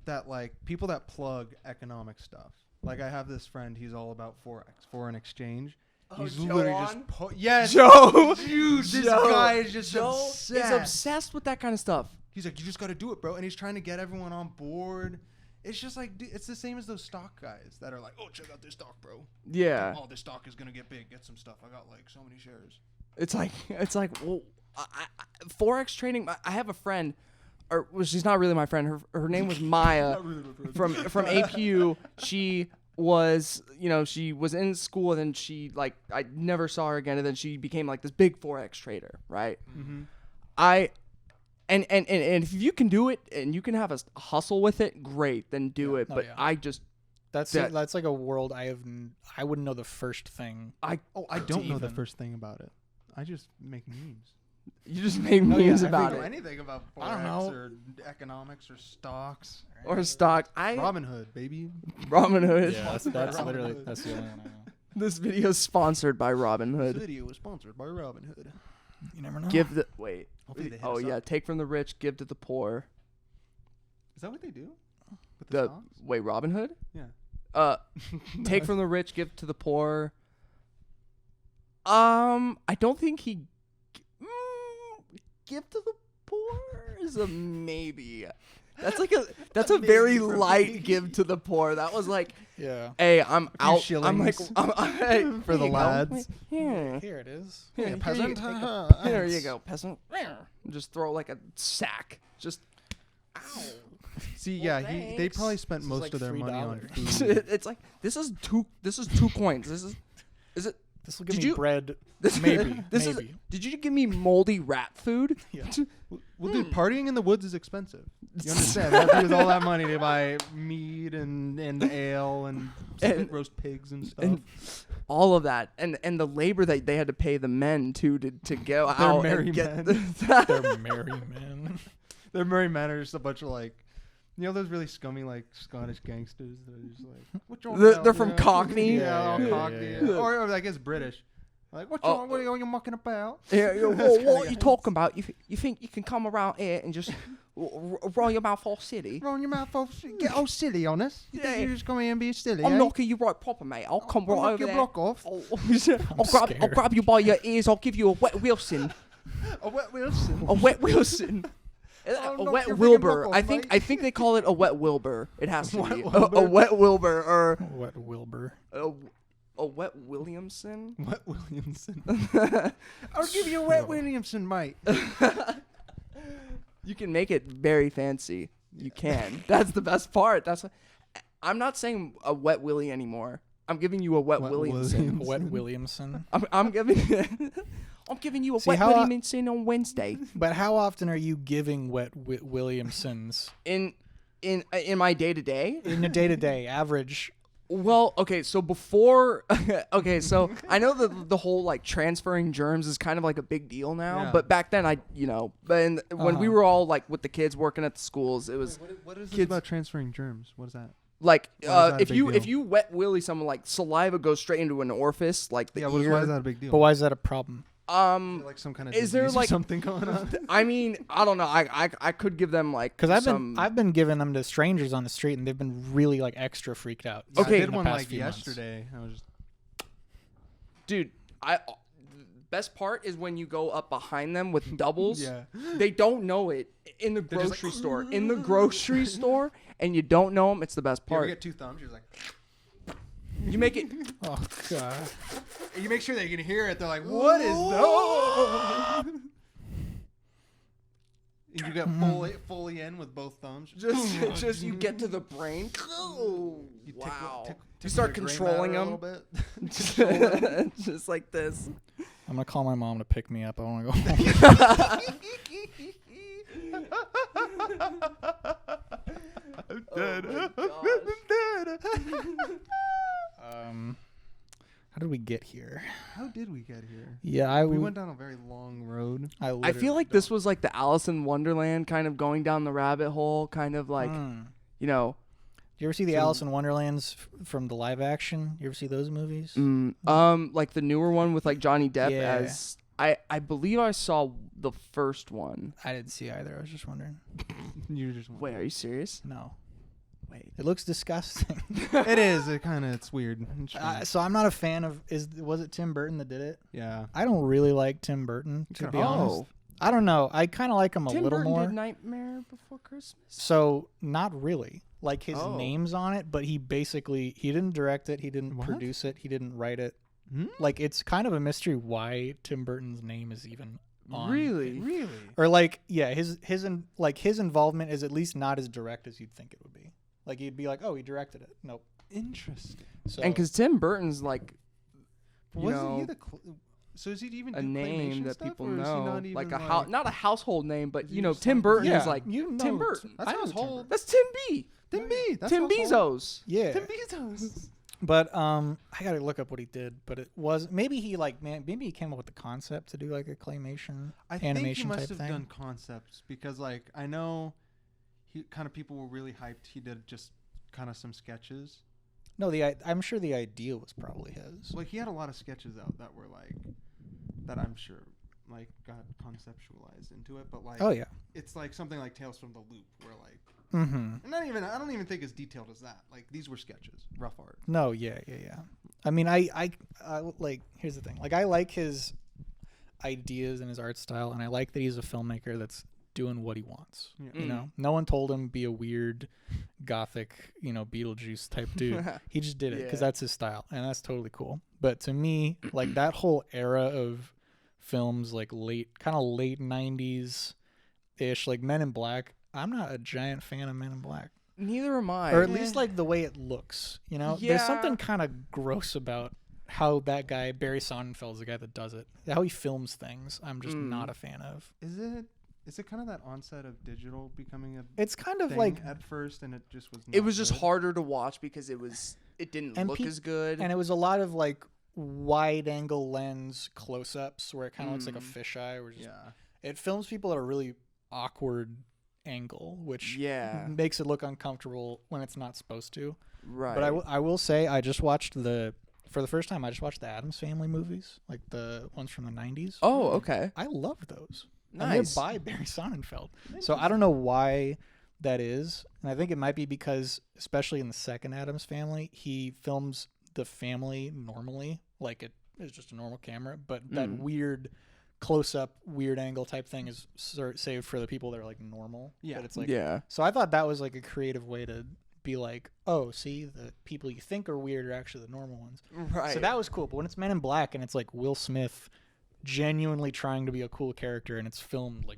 that people that plug economic stuff. Like I have this friend. He's all about forex, foreign exchange. He's Joe literally on? just yes, Joe. Dude, this Joe. guy is just Joe obsessed. is obsessed with that kind of stuff. He's like, you just got to do it, bro. And he's trying to get everyone on board. It's just like, dude, it's the same as those stock guys that are like, oh, check out this stock, bro. Yeah. Oh, this stock is gonna get big. Get some stuff. I got like so many shares. It's like, well, forex trading. I have a friend, she's not really my friend. Her name was Maya from APU. She was, she was in school and then she I never saw her again, and then she became like this big forex trader, right? Mm-hmm. And if you can do it and you can have a hustle with it, great, then do it. Oh, But yeah. I just That's like a world I wouldn't know the first thing. I don't know the even- first thing about it. I just make memes. you just make Oh, memes yeah, about I don't know it anything about forex I don't know. or economics or stocks. or stock. Robin Hood, baby. Robin Hood. Yeah, that's Robin literally Hood. that's the only one I know. This video is sponsored by Robin This Hood. video was sponsored by Robin Hood. You never know. Give the wait. Hopefully they hit Oh us yeah, up. take from the rich, give to the poor. Is that what they do? With the The stocks? wait, Robin Hood? Yeah. Take from the rich, give to the poor. I don't think he give to the poor is a maybe. That's a very Maybe for light me. give to the poor. That was like, Yeah. hey, I'm few out. I'm like, shillings hey, for the here you go. lads. Here, Here it is. here, peasant. Here you go, peasant. Just throw like a sack. Just, ow. See, Well, yeah, they thanks. probably spent This is most like of their money on $3. food. It's like this is two coins. Is it? This will give Did me you- bread. This, Maybe. This maybe. is. Did you give me moldy rat food? Yeah. Well, dude, partying in the woods is expensive. You understand? They have to use all that money to buy mead and ale and spit roast pigs and stuff. And all of that, and the labor that they had to pay the men to go They're out merry and get. men. They're merry men. They're merry men are just a bunch of those really scummy Scottish gangsters that are just like, what you want They're about, from you know? Cockney? Yeah, all Yeah, Cockney. yeah, yeah. Or I guess British. Like, what are you mucking about? Yeah, what are you talking about? You think you can come around here and just roll your mouth all silly? Roll your mouth off. Get all silly on us. You think you're just come here and be silly? I'm knocking you right proper, mate. I'll come right over your there. block off. I'll grab you by your ears. I'll give you a wet Wilson. A wet Wilson. A wet Wilson. A wet Wilbur. I think they call it a wet Wilbur. It has to be a wet Wilbur or Wet Wilbur. A wet Williamson. Wet Williamson. I'll give you a wet Williamson, mate. You can make it very fancy. You can. That's the best part. I'm not saying a wet Willie anymore. I'm giving you a wet Williamson. Wet Williamson. I'm giving you a wet Williamson on Wednesday. But how often are you giving wet Williamsons? In my day to day? In your day to day average. Well, okay, so before, so I know the whole like transferring germs is kind of like a big deal now, but back then when we were all like with the kids working at the schools, it was. Wait, what is this about transferring germs? What is that? Like, if you wet willy someone, like saliva goes straight into an orifice, like the ear. Why is that a big deal? But why is that a problem? Like some kind of is there like something going on? I mean, I don't know. I could give them like because I've been giving them to strangers on the street and they've been really like extra freaked out. Okay, I did one like yesterday. I was just... Dude, best part is when you go up behind them with doubles. Yeah. They don't know it in the grocery store. In the grocery store, and you don't know them. It's the best part. You get two thumbs. You're like. You make it. Oh god. You make sure they can hear it. They're like, "What is that?" You get fully in with both thumbs. Just you get to the brain. Wow. You start controlling them. Just like this. I'm gonna call my mom to pick me up. I want to go home. I'm dead. Oh How did we get here? How did we get here? Yeah, we went down a very long road. I feel like this was like the Alice in Wonderland kind of going down the rabbit hole, kind of like, you know. Do you ever see the Alice in Wonderlands from the live action? You ever see those movies? Like the newer one with like Johnny Depp as I believe I saw the first one. I didn't see either. I was just wondering. You just wondering. Wait, are you serious? No. Wait. It looks disgusting. It is. It's weird. So I'm not a fan of. Was it Tim Burton that did it? Yeah. I don't really like Tim Burton, to be honest. I don't know. I kind of like him a little more. Tim Burton did Nightmare Before Christmas. So not really. Like his name's on it, but he didn't direct it. He didn't produce it. He didn't write it. Like it's kind of a mystery why Tim Burton's name is even on. Really? Or like, yeah, his involvement is at least not as direct as you'd think it would be. Like you'd be like, oh, he directed it. Nope. Interesting. So, and because Tim Burton's like, so is he even a name that stuff, people know? Like not a household name, but you know, Tim Burton is like Tim Burton. That's household. That's Tim B. Tim B. That's Tim Bezos. Yeah. Tim Bezos. But I gotta look up what he did. But it was maybe he came up with the concept to do like a claymation animation type thing. I think he must have done concepts because like I know he kind of people were really hyped. He did just kind of some sketches. No, I'm sure the idea was probably his. Like he had a lot of sketches out that were like that I'm sure like got conceptualized into it, but like it's like something like Tales from the Loop where like and I don't even think as detailed as that. Like these were sketches, rough art. No, yeah. I mean, I like here's the thing. Like I like his ideas and his art style, and I like that he's a filmmaker that's doing what he wants. Yeah. You know, no one told him be a weird gothic, Beetlejuice type dude. He just did it because that's his style, and that's totally cool. But to me, like that whole era of films, like late 90s ish, like Men in Black. I'm not a giant fan of Men in Black. Neither am I. Or at least like the way it looks. There's something kind of gross about how that guy Barry Sonnenfeld's the guy that does it. How he films things. I'm just not a fan of. Is it kind of that onset of digital becoming a It's kind of thing like at first, and it just was. It was just harder to watch because it didn't look as good, and it was a lot of like wide angle lens close ups where it kind of looks like a fisheye. It films people at a really awkward angle, which makes it look uncomfortable when it's not supposed to. Right. But I will say I just watched the for the first time, I just watched the Addams Family movies, like the ones from the 90s. Oh, okay. I love those. Nice. And they're by Barry Sonnenfeld. So I don't know why that is. And I think it might be because, especially in the second Addams Family, he films the family normally, like it is just a normal camera, but that weird close-up, weird angle type thing is saved for the people that are like normal. Yeah. But it's like, Yeah. So I thought that was like a creative way to be like, oh, see, the people you think are weird are actually the normal ones. Right. So that was cool. But when it's Men in Black and it's like Will Smith genuinely trying to be a cool character and it's filmed like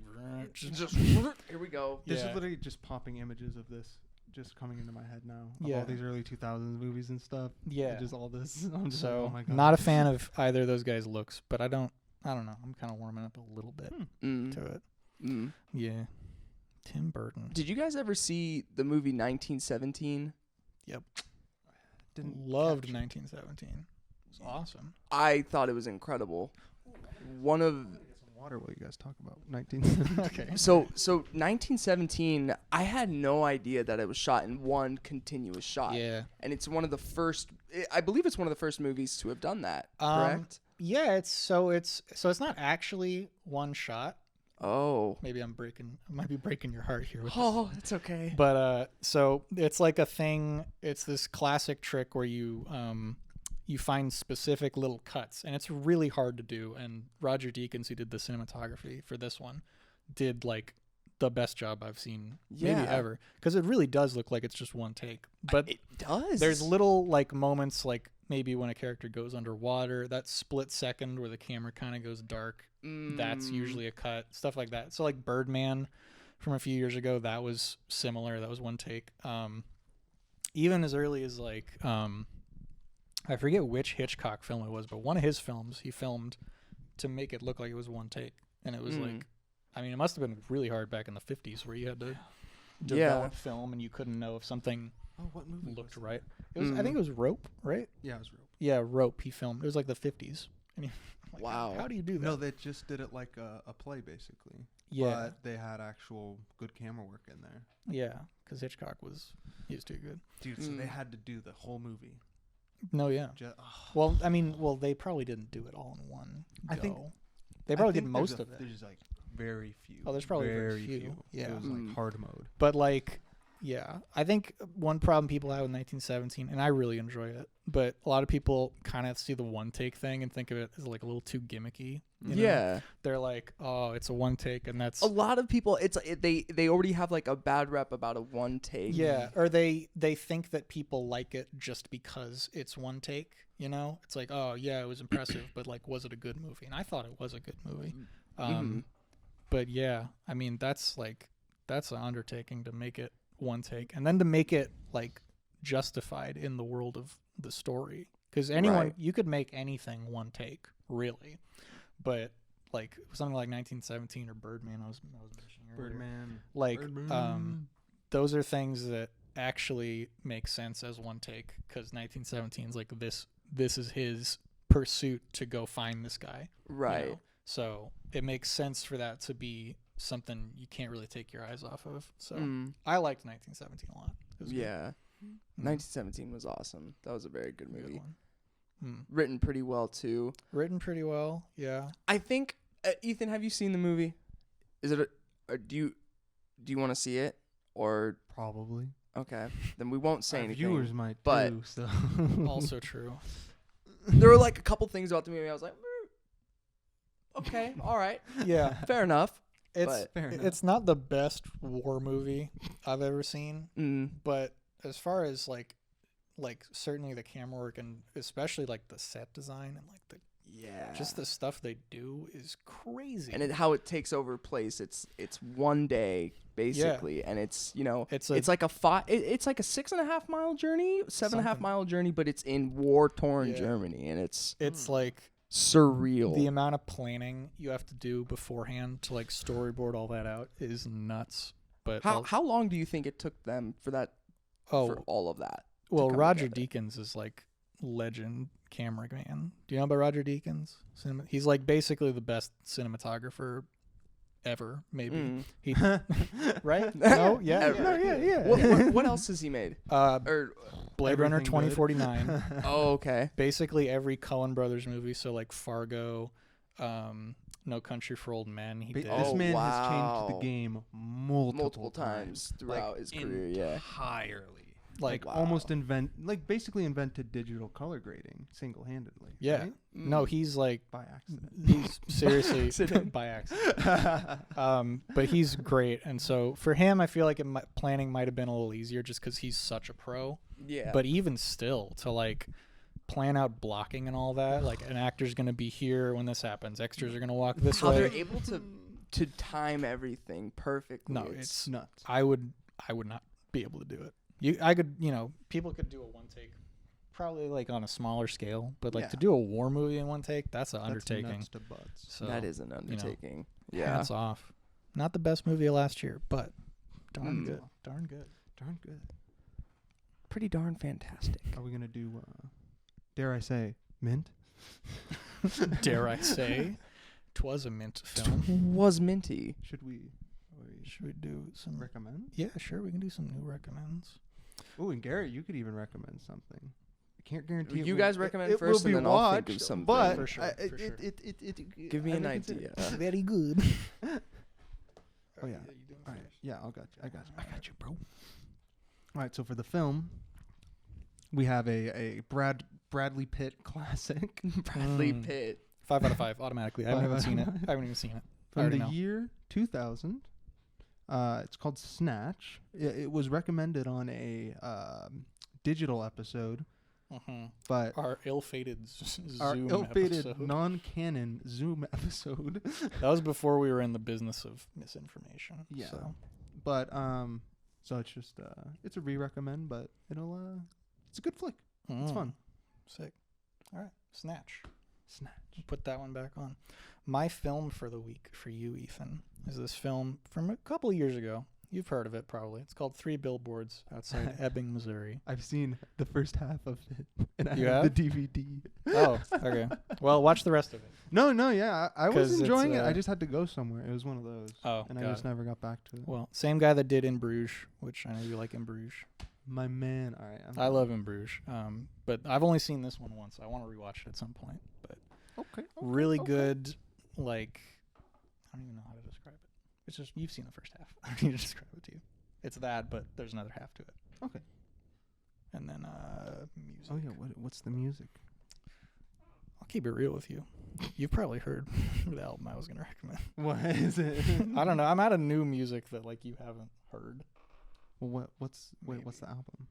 just here we go. This Yeah. is literally just popping images of this just coming into my head now. Of Yeah. all these early 2000s movies and stuff. Yeah. Just all this. I'm just So like, oh my God. not a fan of either of those guys' looks, but I don't know. I'm kind of warming up a little bit to it. Yeah. Tim Burton. Did you guys ever see the movie 1917? Yep. Didn't Loved catch it. 1917. It's awesome. I thought it was incredible. One of Get some water while you guys talk about 19. Okay. so 1917, I had no idea that it was shot in one continuous shot. Yeah. And it's one of the first, I believe it's one of the first movies to have done that, Um, correct? Yeah, it's not actually one shot. Oh. Maybe I might be breaking your heart here with this. Oh, it's okay. But so it's like a thing. It's this classic trick where you find specific little cuts, and it's really hard to do. And Roger Deakins, who did the cinematography for this one, did like the best job I've seen maybe Yeah. ever, because it really does look like it's just one take. But It does. there's little like moments, like maybe when a character goes underwater, that split second where the camera kind of goes dark. That's usually a cut, stuff like that. So like Birdman from a few years ago, that was similar. That was one take. Even as early as like I forget which Hitchcock film it was, but one of his films he filmed to make it look like it was one take, and it was like, I mean, it must have been really hard back in the 50s where you had to develop film and you couldn't know if something what movie looked right. It was I think it was Rope, right? Yeah, it was real. Yeah, Rope. He filmed. It was like the 50s. And like, Wow. How do you do that? No, they just did it like a play, basically. Yeah. But they had actual good camera work in there. Yeah, because Hitchcock he was too good. Dude, so they had to do the whole movie. No, yeah. Well, I mean, they probably didn't do it all in one go. I think they probably did most of it. There's like very few. Oh, there's probably very few. Yeah. It was like hard mode. But like, yeah, I think one problem people have with 1917, and I really enjoy it, but a lot of people kind of see the one take thing and think of it as like a little too gimmicky. You know? Yeah. They're like, oh, it's a one take, and that's A lot of people, they already have like a bad rep about a one take. yeah, or they think that people like it just because it's one take. You know, it's like, oh yeah, it was impressive, but like, was it a good movie? And I thought it was a good movie. But yeah, I mean, that's an undertaking to make it one take, and then to make it like justified in the world of the story. Because you could make anything one take, really. But like something like 1917 or Birdman, I was mentioning earlier. Birdman. Like Birdman. those are things that actually make sense as one take, because 1917 is like this is his pursuit to go find this guy. Right. You know? So it makes sense for that to be something you can't really take your eyes off of. So I liked 1917 a lot. It was Yeah. 1917 was awesome. That was a very good good. movie. Good one. Written pretty well too. Written pretty well. Yeah. I think Ethan, have you seen the movie? Is it do you want to see it, or Probably. okay, then we won't say Our anything. viewers might but- do, so. Also true. There were like a couple things about the movie I was like, okay, all right, Yeah. fair enough. It's Fair enough. it's not the best war movie I've ever seen, but as far as like certainly the camera work, and especially like the set design and like just the stuff they do is crazy. And how it takes over place. It's one day basically, and it's it's like a 6.5 mile journey, 7.5 mile journey, but it's in war torn Germany, and it's like surreal. The amount of planning you have to do beforehand to like storyboard all that out is nuts. But how long do you think it took them for that? For all of that? Well, come Roger together? Deakins is like legend cameraman. Do you know about Roger Deakins? He's like basically the best cinematographer ever, maybe. Mm. He right? No, yeah, Ever. yeah. What else has he made? Or Blade Runner Everything good. 2049. oh, okay. Basically every Coen Brothers movie, so like Fargo, No Country for Old Men. He did. This man has wow. changed the game multiple times throughout his career. Yeah. entirely. Like, Like almost basically invented digital color grading single-handedly. yeah. right? No, he's like By accident. he's seriously by accident. But he's great, and so for him, I feel like planning might have been a little easier just because he's such a pro. Yeah. But even still, to like plan out blocking and all that, like an actor's gonna be here when this happens, extras are gonna walk this how way. they're able to time everything perfectly. No, It's nuts. I would not be able to do it. People could do a one take, probably like on a smaller scale, but like to do a war movie in one take, that's an undertaking. Nuts to butts. So that is an undertaking. Yeah. hats off. Not the best movie of last year, but darn good. Darn good. Darn good. Pretty darn fantastic. Are we gonna do? Dare I say, Mint? Dare I say, 'twas a mint film. Was minty. Should we do some? recommend? Yeah, sure. We can do some new recommends. Oh, and Garrett, you could even recommend something. I can't guarantee. You guys recommend first, and then I'll think of something. But For sure, for sure. Give me an idea. Very good. Oh yeah. All right. Yeah, I got you, bro. All right. So for the film, we have a Bradley Pitt classic. Bradley Pitt. 5 out of 5 automatically. I haven't even seen it. I haven't even seen it. From the year 2000. It's called Snatch. It was recommended on a digital episode, but our ill-fated Zoom our ill-fated episode. non-canon Zoom episode. That was before we were in the business of misinformation. Yeah. So. But so it's just it's a re-recommend, but it's a good flick. It's fun. Sick. All right, Snatch. Snatch. Put that one back on. My film for the week for you, Ethan, is this film from a couple of years ago. You've heard of it probably. It's called 3 Billboards Outside Ebbing, Missouri. I've seen the first half of it, and I You have have the DVD. Oh, okay. Well, watch the rest of it. No, yeah, I 'Cause was it's, enjoying it. I just had to go somewhere. It was one of those. Oh, and I got just it. never got back to it. Well, same guy that did In Bruges, which I know you like In Bruges. My man. All right. I love In Bruges, but I've only seen this one once. I want to rewatch it at some point. But Okay. really good, like, I don't even know how to describe it. It's just, you've seen the first half. I don't need to describe it to you. It's that, but there's another half to it. Okay. And then music. Oh yeah. What's the music? I'll keep it real with you. You've probably heard the album I was going to recommend. What is it? I don't know. I'm out of new music that like you haven't heard. Well, what's the album?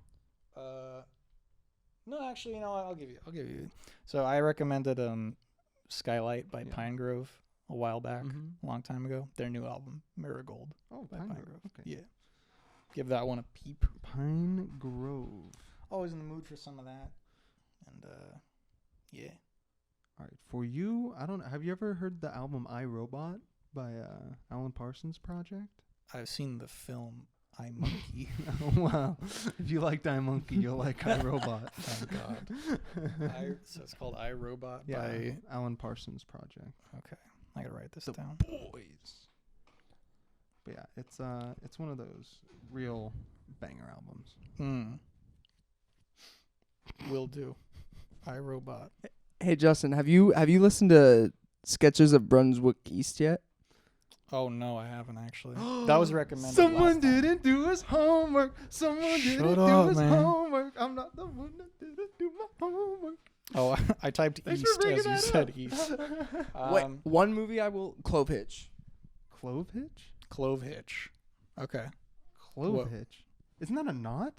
No, actually, you know what? I'll give you. So I recommended Skylight by Pine Grove a while back, a long time ago. Their new album, Marigold. Oh, by Pine Grove. Okay. Yeah. Give that one a peep. Pine Grove. Always in the mood for some of that. And yeah. All right, for you, I don't know. Have you ever heard the album I, Robot by Alan Parsons Project? I've seen the film I, Monkey. Oh, wow. If you like I, Monkey, you'll like I, Robot. Thank God. So it's called I, Robot by Alan Parsons Project. Okay. I gotta write this The down. Boys. But yeah, it's one of those real banger albums. Will do. I, Robot. Hey Justin, have you listened to Sketches of Brunswick East yet? Oh no, I haven't actually. That was recommended. Someone last time. didn't do his homework. Someone didn't Shut do up, his man. homework. I'm not the one that didn't do my homework. Oh, I typed Thanks East for bringing as you that said up. East. Wait, one movie I will Clove Hitch. Clove Hitch? Clove Hitch. Okay. Clove Whoa. Hitch. Isn't that a knot?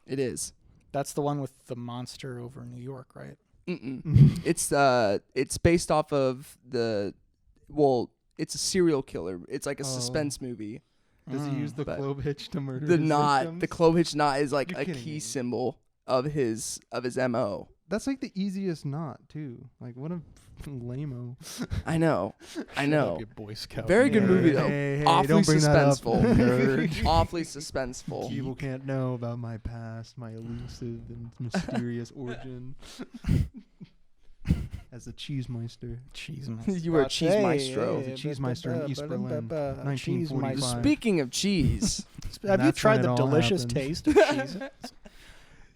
It is. That's the one with the monster over New York, right? It's based off of it's a serial killer. It's like a suspense movie. Does he use the But clove hitch to murder The his knot, victims? the Clove Hitch knot is like You're a kidding key me. symbol of his MO. That's like the easiest knot too. Like what a lame-o. I know. You Boy Scout. Very good Hey, movie though. hey, Awfully don't bring that up, suspenseful. nerd. Awfully suspenseful. People can't know about my past, my elusive and mysterious origin. as the Cheesemeister. Cheesemeister. You were a cheese maestro. The Cheesemeister in East Berlin, 1945. Speaking of cheese, Have you That's tried when the it all delicious happened. taste of Cheez-Its?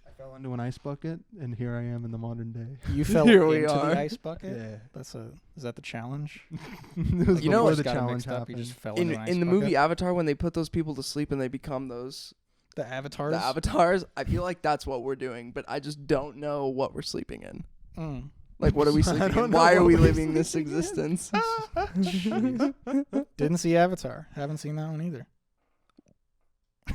I fell into an ice bucket, and here I am in the modern day. You fell Here we into are. the ice bucket? Yeah. Is that the challenge? It was You know, before it's the got it challenge mixed up, you happened. just fell in into an ice in the bucket? movie Avatar, when they put those people to sleep and they become The avatars? the avatars, I feel like that's what we're doing, but I just don't know what we're sleeping in. Mm. Like, what are we I sleeping don't in? know Why are what we we're living this sleeping in. existence? Didn't see Avatar. Haven't seen that one either.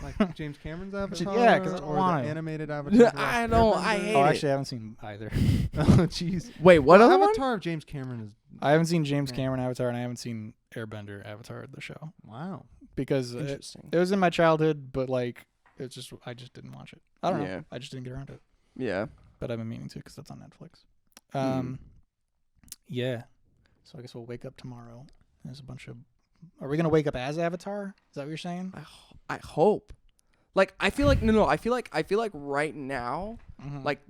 Like James Cameron's Avatar, Yeah, 'cause I don't or want the to. animated Avatar. I don't- I hate Oh, it. actually, I haven't seen either. Oh, jeez. Wait, what other one? Avatar of James Cameron is? I haven't seen James Yeah. Cameron Avatar, and I haven't seen Airbender Avatar, the show. Wow. Because Interesting. it was in my childhood, but like, I just didn't watch it. I don't know. Yeah. I just didn't get around to it. Yeah. But I've been meaning to because that's on Netflix. Hmm. Yeah. So I guess we'll wake up tomorrow. There's a bunch of. Are we gonna wake up as Avatar? Is that what you're saying? I hope. Like, I feel like no. I feel like right now, Mhm. like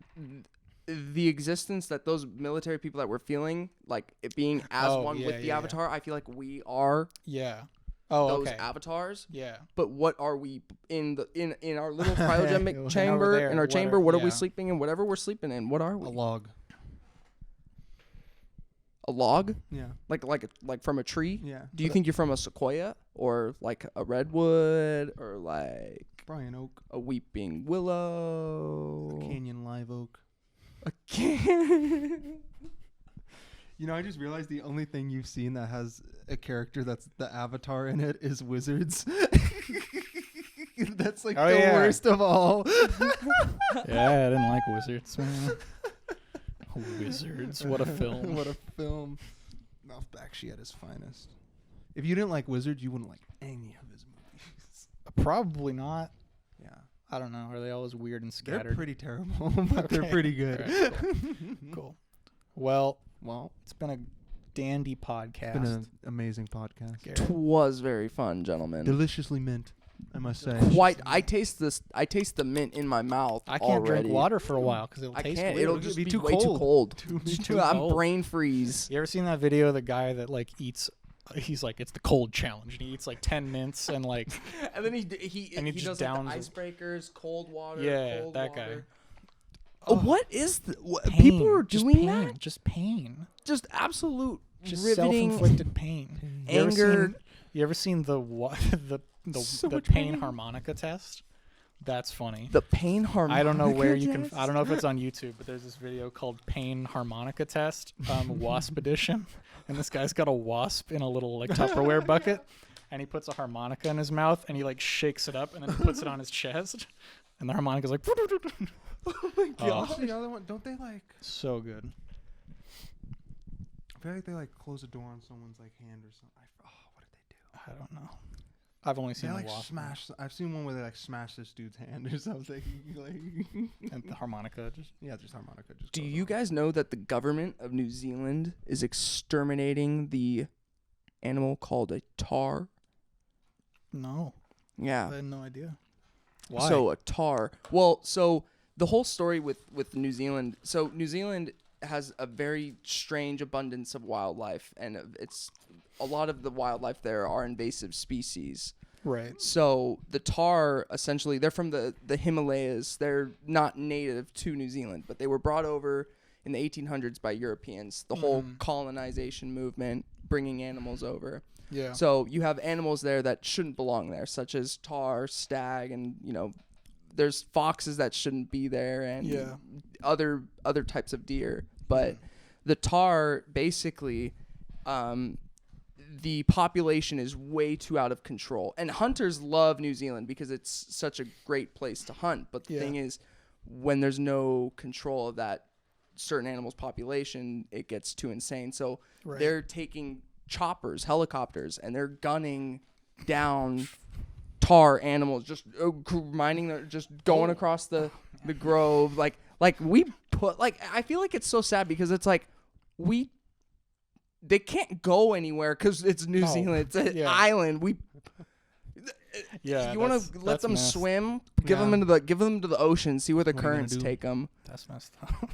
the existence that those military people that we're feeling, like it being as Oh, one yeah, with the yeah, Avatar, I feel like we are Yeah. Oh, those okay. avatars. Yeah. But what are we in our little Over cryogenic chamber? there, In our what chamber, are- what are we yeah. sleeping in? Whatever we're sleeping in, what are A we? log. A log? Yeah. Like from a tree? Yeah. Do you think you're from a sequoia or like a redwood or like Brian Oak, a weeping willow? Canyon live oak. A can- You know, I just realized the only thing you've seen that has a character that's the Avatar in it is wizards. That's like Oh, the yeah. worst of all. Yeah, I didn't like Wizards, man. Wizards, what a film. What a film. Ralph Bakshi at his finest. If you didn't like Wizards, you wouldn't like any of his movies. Probably not. Yeah. I don't know. Are they always weird and They're scattered? pretty terrible, but they're Okay. pretty good. All right, Cool. Well, Well, it's been a dandy podcast. it's been an amazing podcast. Garrett. was very fun, gentlemen. Deliciously mint, I must say. Quite. I taste the mint in my mouth. I can't already. drink water for a while because it'll I taste can't. weird. It'll just be way too cold. Too I'm cold. brain freeze. You ever seen that video of the guy that like eats? He's like, it's the cold challenge, and he eats like 10 mints and like, And then he And he does just like downs the it. icebreakers, cold water. yeah, cold that water. guy. Oh, what is Pain. people are just doing pain. that? Just pain. Just absolute Just riveting self-inflicted pain. You ever anger. seen- You ever seen the So the much pain pain. harmonica test? That's funny. The pain harmonica. I don't know where you can. test? I don't know if it's on YouTube, but there's this video called "Pain Harmonica Test," Wasp Edition, and this guy's got a wasp in a little like Tupperware bucket, and he puts a harmonica in his mouth, and he like shakes it up, and then puts it on his chest, and the harmonica's like, Oh my Oh. god. What's the other one? Don't they like? so good. I feel like they like close a door on someone's like hand or something. What did they do? I don't know. I've only They seen like the wasp smash. I've seen one where they like smash this dude's hand or something. Like, and the harmonica. Just yeah, just harmonica. Just Do goes you on. guys know that the government of New Zealand is exterminating the animal called a tar? no, I Yeah. had no idea. Why? So a tar. Well, so the whole story with New Zealand. So New Zealand has a very strange abundance of wildlife, and it's a lot of the wildlife there are invasive species. right. So the tar, essentially, they're from the Himalayas. They're not native to New Zealand, but they were brought over in the 1800s by Europeans. The whole colonization movement, bringing animals over. Yeah. So you have animals there that shouldn't belong there, such as tar, stag, and there's foxes that shouldn't be there, and Yeah. other types of deer. But the tar, basically, the population is way too out of control, and hunters love New Zealand because it's such a great place to hunt. But the thing is, when there's no control of that certain animal's population, it gets too insane. So they're taking choppers, helicopters, and they're gunning down tar animals, just minding their, just going across the grove. Like we put, like, I feel like it's so sad because it's like they can't go anywhere because it's New Zealand. It's an island. Yeah. You want to let that's them messed. swim? Give them to the ocean. See where the What are you gonna currents do? take them. That's messed up.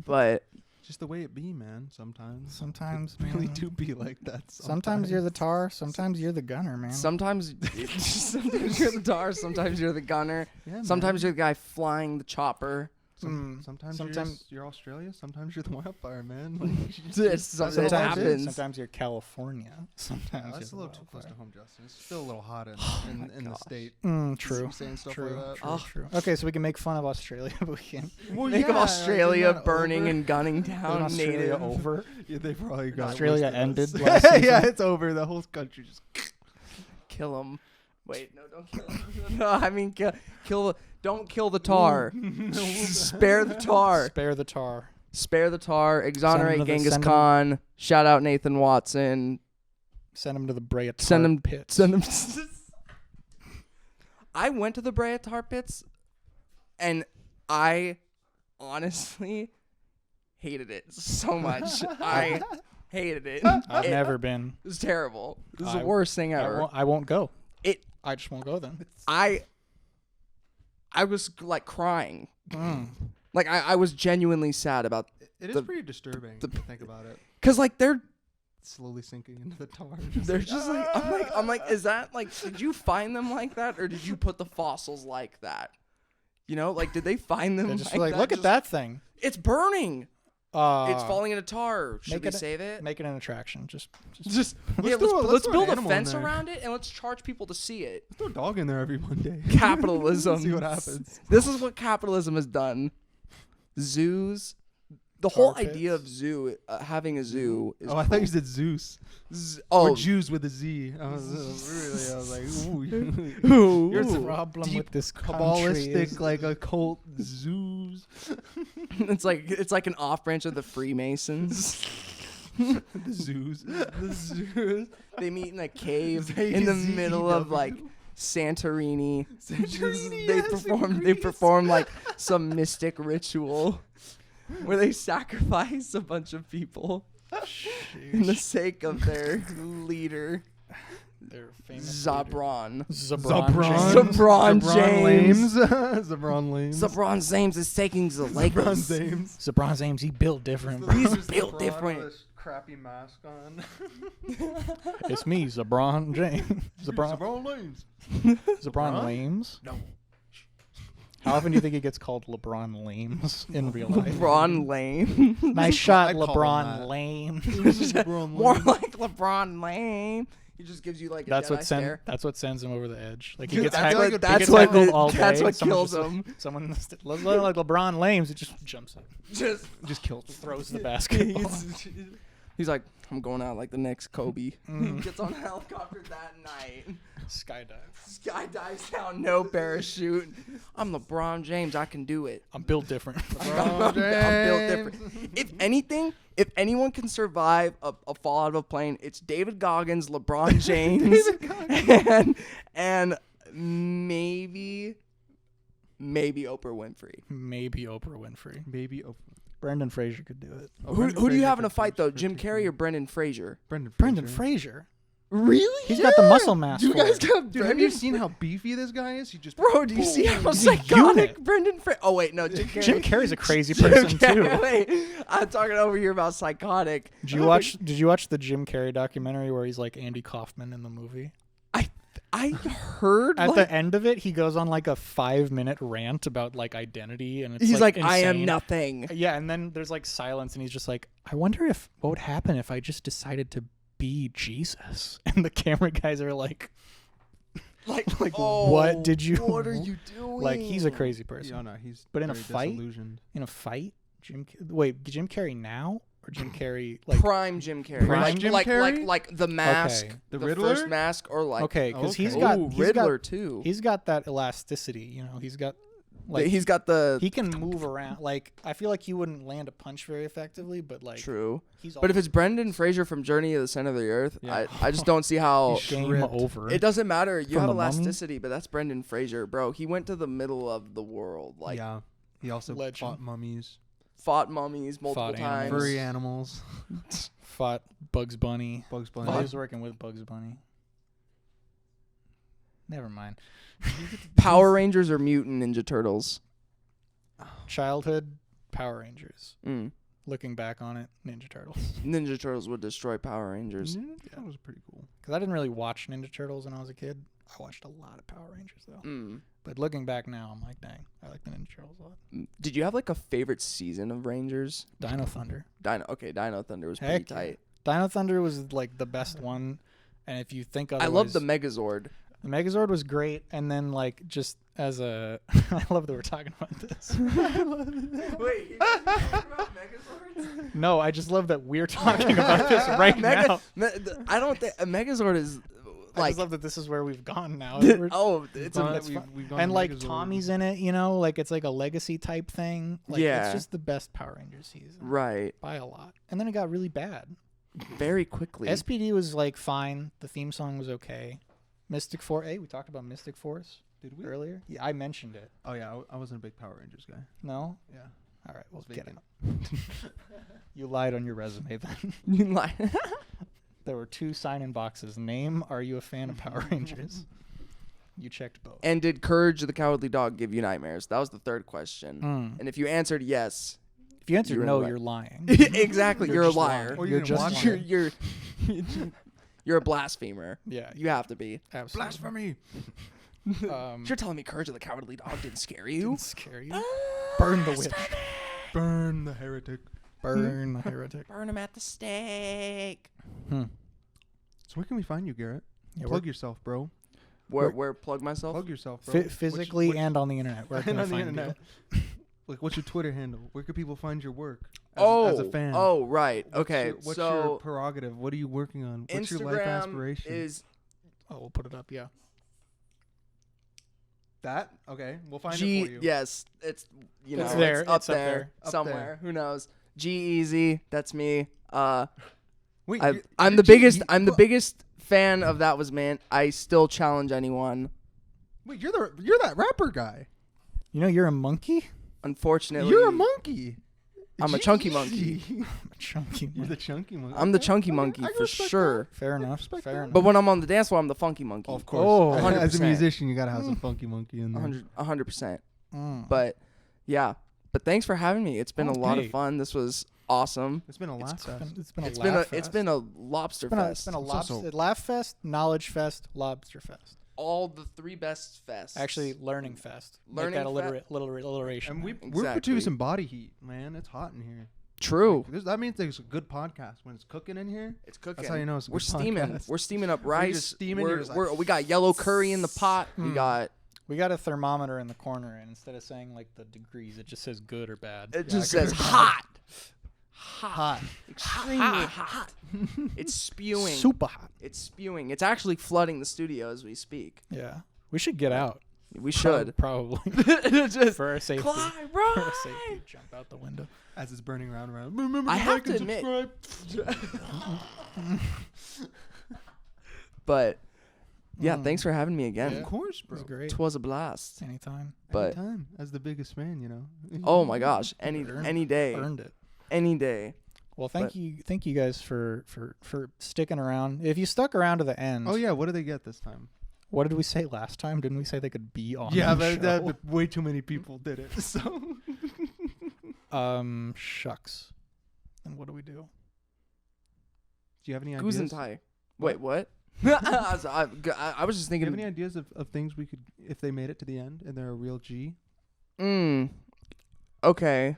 But Just the way it be, man. Sometimes Sometimes, it really man. do be like that. Sometimes you're the tar. Sometimes you're the gunner, man. Sometimes sometimes you're the tar. Sometimes you're the gunner. Yeah, Sometimes man. you're the guy flying the chopper. Sometimes you're Australia. Sometimes you're the wildfire, man. It Sometimes happens. Sometimes you're California. Sometimes That's a you're little the too close to wildfire. home, Justin. It's still a little hot in the gosh. state. True. Saying stuff True. like that. True, Oh. true. Okay, so we can make fun of Australia, but we can't. Well, Think of yeah, Australia isn't that burning over? and gunning Isn't down Australia native. over? Yeah, they probably got Australia worse than ended us. last Yeah, season. it's over. The whole country just. Kill them. Wait, no, don't kill them. No, I mean kill. Don't kill the tar. Spare the tar. Spare the tar. Spare the tar. Send Exonerate 'em to the- Genghis send 'em- Khan. Shout out Nathan Watson. Send them to the Brea tar Send them pits. Send them. I went to the Brea Tar Pits, and I honestly hated it so much. I hated it. I've It never been. was terrible. This is I- the worst thing I ever. won't go. It. I just won't go then. I was like crying. Mm. Like I was genuinely sad about, It is The- pretty disturbing to think about it. cause like they're Slowly sinking into the tar. just like I'm like is that like did you find them like that or did you put the fossils like that? You know, like did they find them They're just like like, that? look at Just- that thing. It's burning. It's falling into tar. Should make we it a- save it? Make it an attraction. Just Yeah, throw let's an build a animal in fence there. around it and let's charge people to see it. Throw a dog in there every Monday. Capitalism. See what happens. This is what capitalism has done. Zoos. The whole Tar idea pits. of zoo, having a zoo is Oh, I thought you said Zeus. oh, Or Jews with a Z. I was like, ooh. ooh. You're the some problem deep with this country Kabbalistic, is- like occult zoos. it's like an off branch of the Freemasons. The zoos. The zoos. They meet in a cave Z- in the Z-E-W. middle of like Santorini. Santorini, They yes, in they Greece. perform like some mystic ritual where they sacrifice a bunch of people in the sake of their leader, Their famous leader. Zabron. Zabron James. Zabron Lames. Zabron James is taking the Zabron Lakers. James. Zabron James. He built different. He's Just built LeBron different. with this crappy mask on. It's me, Zabron James. Zabron Lames. Zabron Lames. No. How often do you think he gets called LeBron Lames in real life? LeBron Lane. Nice shot, I call him LeBron that. Lame. LeBron More Lames. like LeBron Lane. He just gives you like a That's Jedi what stare. that's what sends him over the edge. Like he Dude, gets that's heckled, what- he that's gets what heckled it- all that's day. what Someone's kills just him. Like, someone like LeBron Lames, it just jumps up, Just killed. throws the basketball. he's like, I'm going out like the next Kobe. Mm. Gets on a helicopter that night. Skydive. Skydives down, no parachute. I'm LeBron James. I can do it. I'm built different. I'm built different. If anything, if anyone can survive a fall out of a plane, it's David Goggins, LeBron James, and maybe Oprah Winfrey. Maybe Oprah Winfrey. Baby Oprah. Brendan Fraser could do it. Oh, Who Brendan do you Fraser have in a could fight do though? it Jim too. Carrey or Brendan Fraser? Brendan Fraser. Really? He's got the muscle mass. Do you for guys it. got Dude, have Brendan? you seen how beefy this guy is? He just Bro, do you see how He's a psychotic unit. Brendan Fraser? Oh wait, no, Jim Carrey. Jim Carrey's a crazy Jim person Carrey- too. Wait, I'm talking over here about psychotic. Did you watch the Jim Carrey documentary where he's like Andy Kaufman in the movie? I heard At like, the end of it, he goes on like a 5-minute rant about like identity, and it's he's like, I am insane. nothing. Yeah, and then there's like silence, and he's just like, I wonder what would happen if I just decided to be Jesus. And the camera guys are like, Like, what did you? What are you doing? Like, he's a crazy person. Yeah, no, he's But in a very fight? disillusioned. In a fight, Jim Carrey now or Jim Carrey like? prime Jim Carrey. Prime like, Jim like, Carrey? like the mask, Okay. The first Riddler? mask, or like Okay, because Okay. he's got Ooh, he's Riddler got, too. He's got that elasticity. You know, he's got like He's got the he can move around. Like I feel like he wouldn't land a punch very effectively, but like true. he's But if also it's Brendan Fraser from Journey to the Center of the Earth, Yeah. I just don't see how. game Shrimped. over. It doesn't matter. You From have The Mummy? elasticity, but that's Brendan Fraser, bro. He went to the middle of the world, like yeah. He also Legend. fought mummies, fought mummies multiple Fought times. animals. furry animals, fought Bugs Bunny. Bugs Well, Bunny. he was working with Bugs Bunny. Never mind. Power Rangers or Mutant Ninja Turtles? Childhood Power Rangers. Looking back on it, Ninja Turtles. Ninja Turtles would destroy Power Rangers. That was pretty cool. Because I didn't really watch Ninja Turtles when I was a kid. I watched a lot of Power Rangers though. But looking back now, I'm like, dang, I like the Ninja Turtles a lot. Did you have like a favorite season of Rangers? Dino Thunder. Dino Thunder was pretty Heck yeah. tight. Dino Thunder was like the best one. And if you think otherwise, I love the Megazord. The Megazord was great, and then like just as a, I love that we're talking about this. Wait, you guys talking about Megazords? No, I just love that we're talking about this right now. I don't think a Megazord is I like. just love that this is where we've gone now. It's That's we've fun. gone And to like Megazord. Tommy's in it, you know, like it's like a legacy type thing. Like, Yeah. it's just the best Power Rangers season right by a lot. And then it got really bad. very quickly. SPD was like fine. The theme song was okay. Mystic Force. Hey, we talked about Mystic Force. Did we? Earlier? Yeah, I mentioned it. Oh yeah, I wasn't a big Power Rangers guy. No? Yeah. All right, well, It's get vacant. it. You lied on your resume then. You lie. There were 2 sign-in boxes. Name, are you a fan of Power Rangers? You checked both. And did Courage the Cowardly Dog give you nightmares? That was the third question. And if you answered yes, If you answered you're no, right. you're lying. exactly, you're a just liar. lying. Or You're you just watch lying. You're a blasphemer. Yeah, You have to be. absolutely. Blasphemy. You're telling me Courage of the Cowardly Dog didn't scare you? Didn't scare you. Burn the witch. Burn the heretic. Burn the heretic. Burn him at the stake. So where can we find you, Garrett? Yeah, Plug yourself, bro. Where plug myself? Plug yourself, bro. physically and on the internet. Where can and I on the find internet. you? Like, what's your Twitter handle? Where can people find your work as a fan? Oh, right. What's Okay. What's so your prerogative? What are you working on? What's your life Instagram aspiration? is Oh, we'll put it up. Yeah. that? Okay, we'll find G. it for you. Yes, it's It's there. It's up It's up there there. Up somewhere. there. Who knows? G-Eazy. That's me. Wait, I'm the biggest. I'm the biggest fan of That Was Man. I still challenge anyone. Wait, you're that rapper guy. You know, you're a monkey. Unfortunately, You're a monkey. I'm a chunky monkey. A chunky. You're the chunky monkey. I'm the Okay, chunky okay, monkey I can for respect sure. Fair enough. respect Fair that. enough. But when I'm on the dance floor, I'm the funky monkey. Of course. Oh, as a 100%. musician, you gotta have some funky monkey in there. 100%. Mm. But yeah. But thanks for having me. It's been a lot of Okay. fun. This was awesome. It's been a laugh fest. It's been a It's laugh been a fest. it's been a lobster It's been a fest. lobster, laugh fest, knowledge fest, lobster fest. All the 3 best fests. Actually, learning fest. Learning Make that alliteration. And we're Exactly. producing body heat, man. It's hot in here. True. That means there's a good podcast when it's cooking in here. It's cooking. That's how you know it's a We're good steaming. podcast. We're steaming up We're rice. just steaming, you're just like- We got yellow curry in the pot. We got. We got a thermometer in the corner, and instead of saying like the degrees, it just says good or bad. It just says hot. hot. Extremely hot. It's spewing. Super hot. It's spewing. It's actually flooding the studio as we speak. Yeah, we should get out. We should. Probably Just for our safety. climb, For our right. safety, jump out the window. As it's burning round and round. Remember I to have like to and admit- subscribe. But yeah, thanks for having me again. Yeah. Of course, It bro. was great. It was a blast. Anytime. But Anytime, as the biggest fan, you know. oh my gosh, any Earned- day, Earned it. any day. Well, But- thank you guys for sticking around. If you stuck around to the end. Oh yeah, what do they get this time? What did we say last time? Didn't we say they could be on? Yeah, the show? but way too many people did it. So Shucks. Then what do we do? do you have any Goose and ideas? Do tie. Wait, what? I was just you have thinking. any ideas of things we could, if they made it to the end and they're a real G? Okay.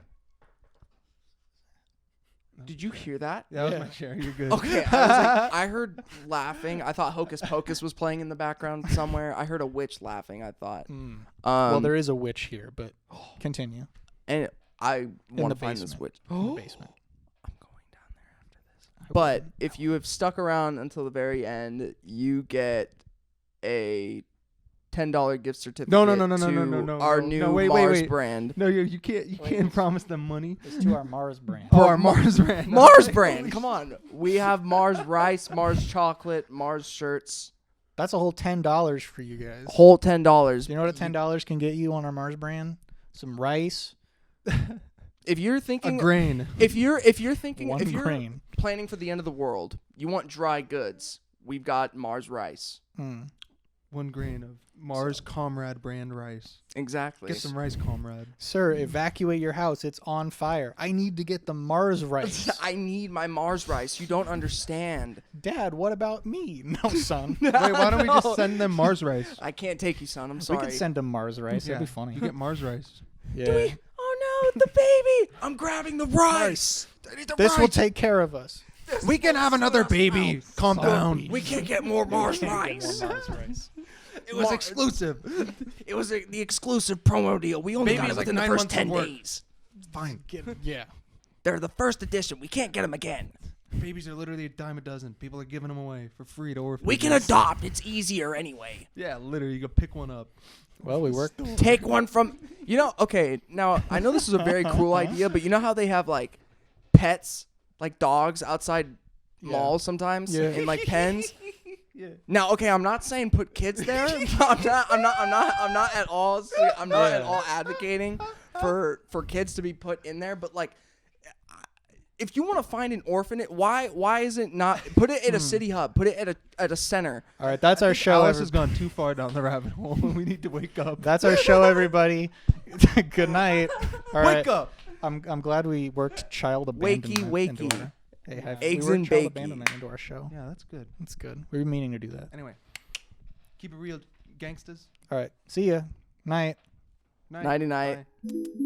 Did you hear that? That was Yeah. my chair. You're good. Okay, I was like, I heard laughing. I thought Hocus Pocus was playing in the background somewhere. I heard a witch laughing. I thought. Well, there is a witch here, but continue. and I the want to find this basement. witch. In the basement. I'm going down there after this. But if you have stuck around until the very end, you get a $10 gift certificate. No, to our no, new no, wait, Mars wait. brand. No, you can't promise them money. It's to our Mars brand. Oh, our Mars brand. Mars brand. Come on. We have Mars rice, Mars chocolate, Mars shirts. That's a whole $10 for you guys. Whole $10. Do you know what a $10 can get you on our Mars brand? Some rice, If you're A thinking grain. if you're thinking one if you're grain. planning for the end of the world, you want dry goods. We've got Mars rice. 1 grain of Mars Comrade brand rice. Exactly. Get some rice, comrade. Sir, evacuate your house. It's on fire. I need to get the Mars rice. I need my Mars rice. You don't understand. Dad, what about me? No, son. Wait, why don't we No. just send them Mars rice? I can't take you, son. I'm We sorry. could send him Mars rice. That'd be funny. You get Mars rice. Yeah. Oh no, the baby! I'm grabbing the rice. This will take care of us. We can have another baby. Calm down. We can't get more Mars Get more rice. Mars rice. It was exclusive. It was the exclusive promo deal. We only got Baby it is like within the 9 first months 10 of work. days. Fine. Yeah. They're the first edition. We can't get them again. Babies are literally a dime a dozen. People are giving them away for free to orphans. We can adopt. It's easier anyway. Yeah, literally, you can pick one up. Well, we worked. Take one from, okay, now I know this is a very cruel idea, but you know how they have like pets, like dogs outside malls sometimes in like pens? Yeah. Now, okay, I'm not saying put kids there. I'm not at all advocating for kids to be put in there, but like if you want to find an orphanage, why is it not put it at a city hub, put it at a center? All right, that's our show. Alice has gone too far down the rabbit hole. We need to wake up. That's our show, everybody. Good night. All right. Wake up. I'm glad we worked child abandonment. Wakey. Into our, Eggs we and worked child bakey. abandonment into our show. Yeah, that's good. That's good. We were meaning to do that. Anyway, keep it real, gangsters. All right. See ya. Night. Night. Nighty night. Bye.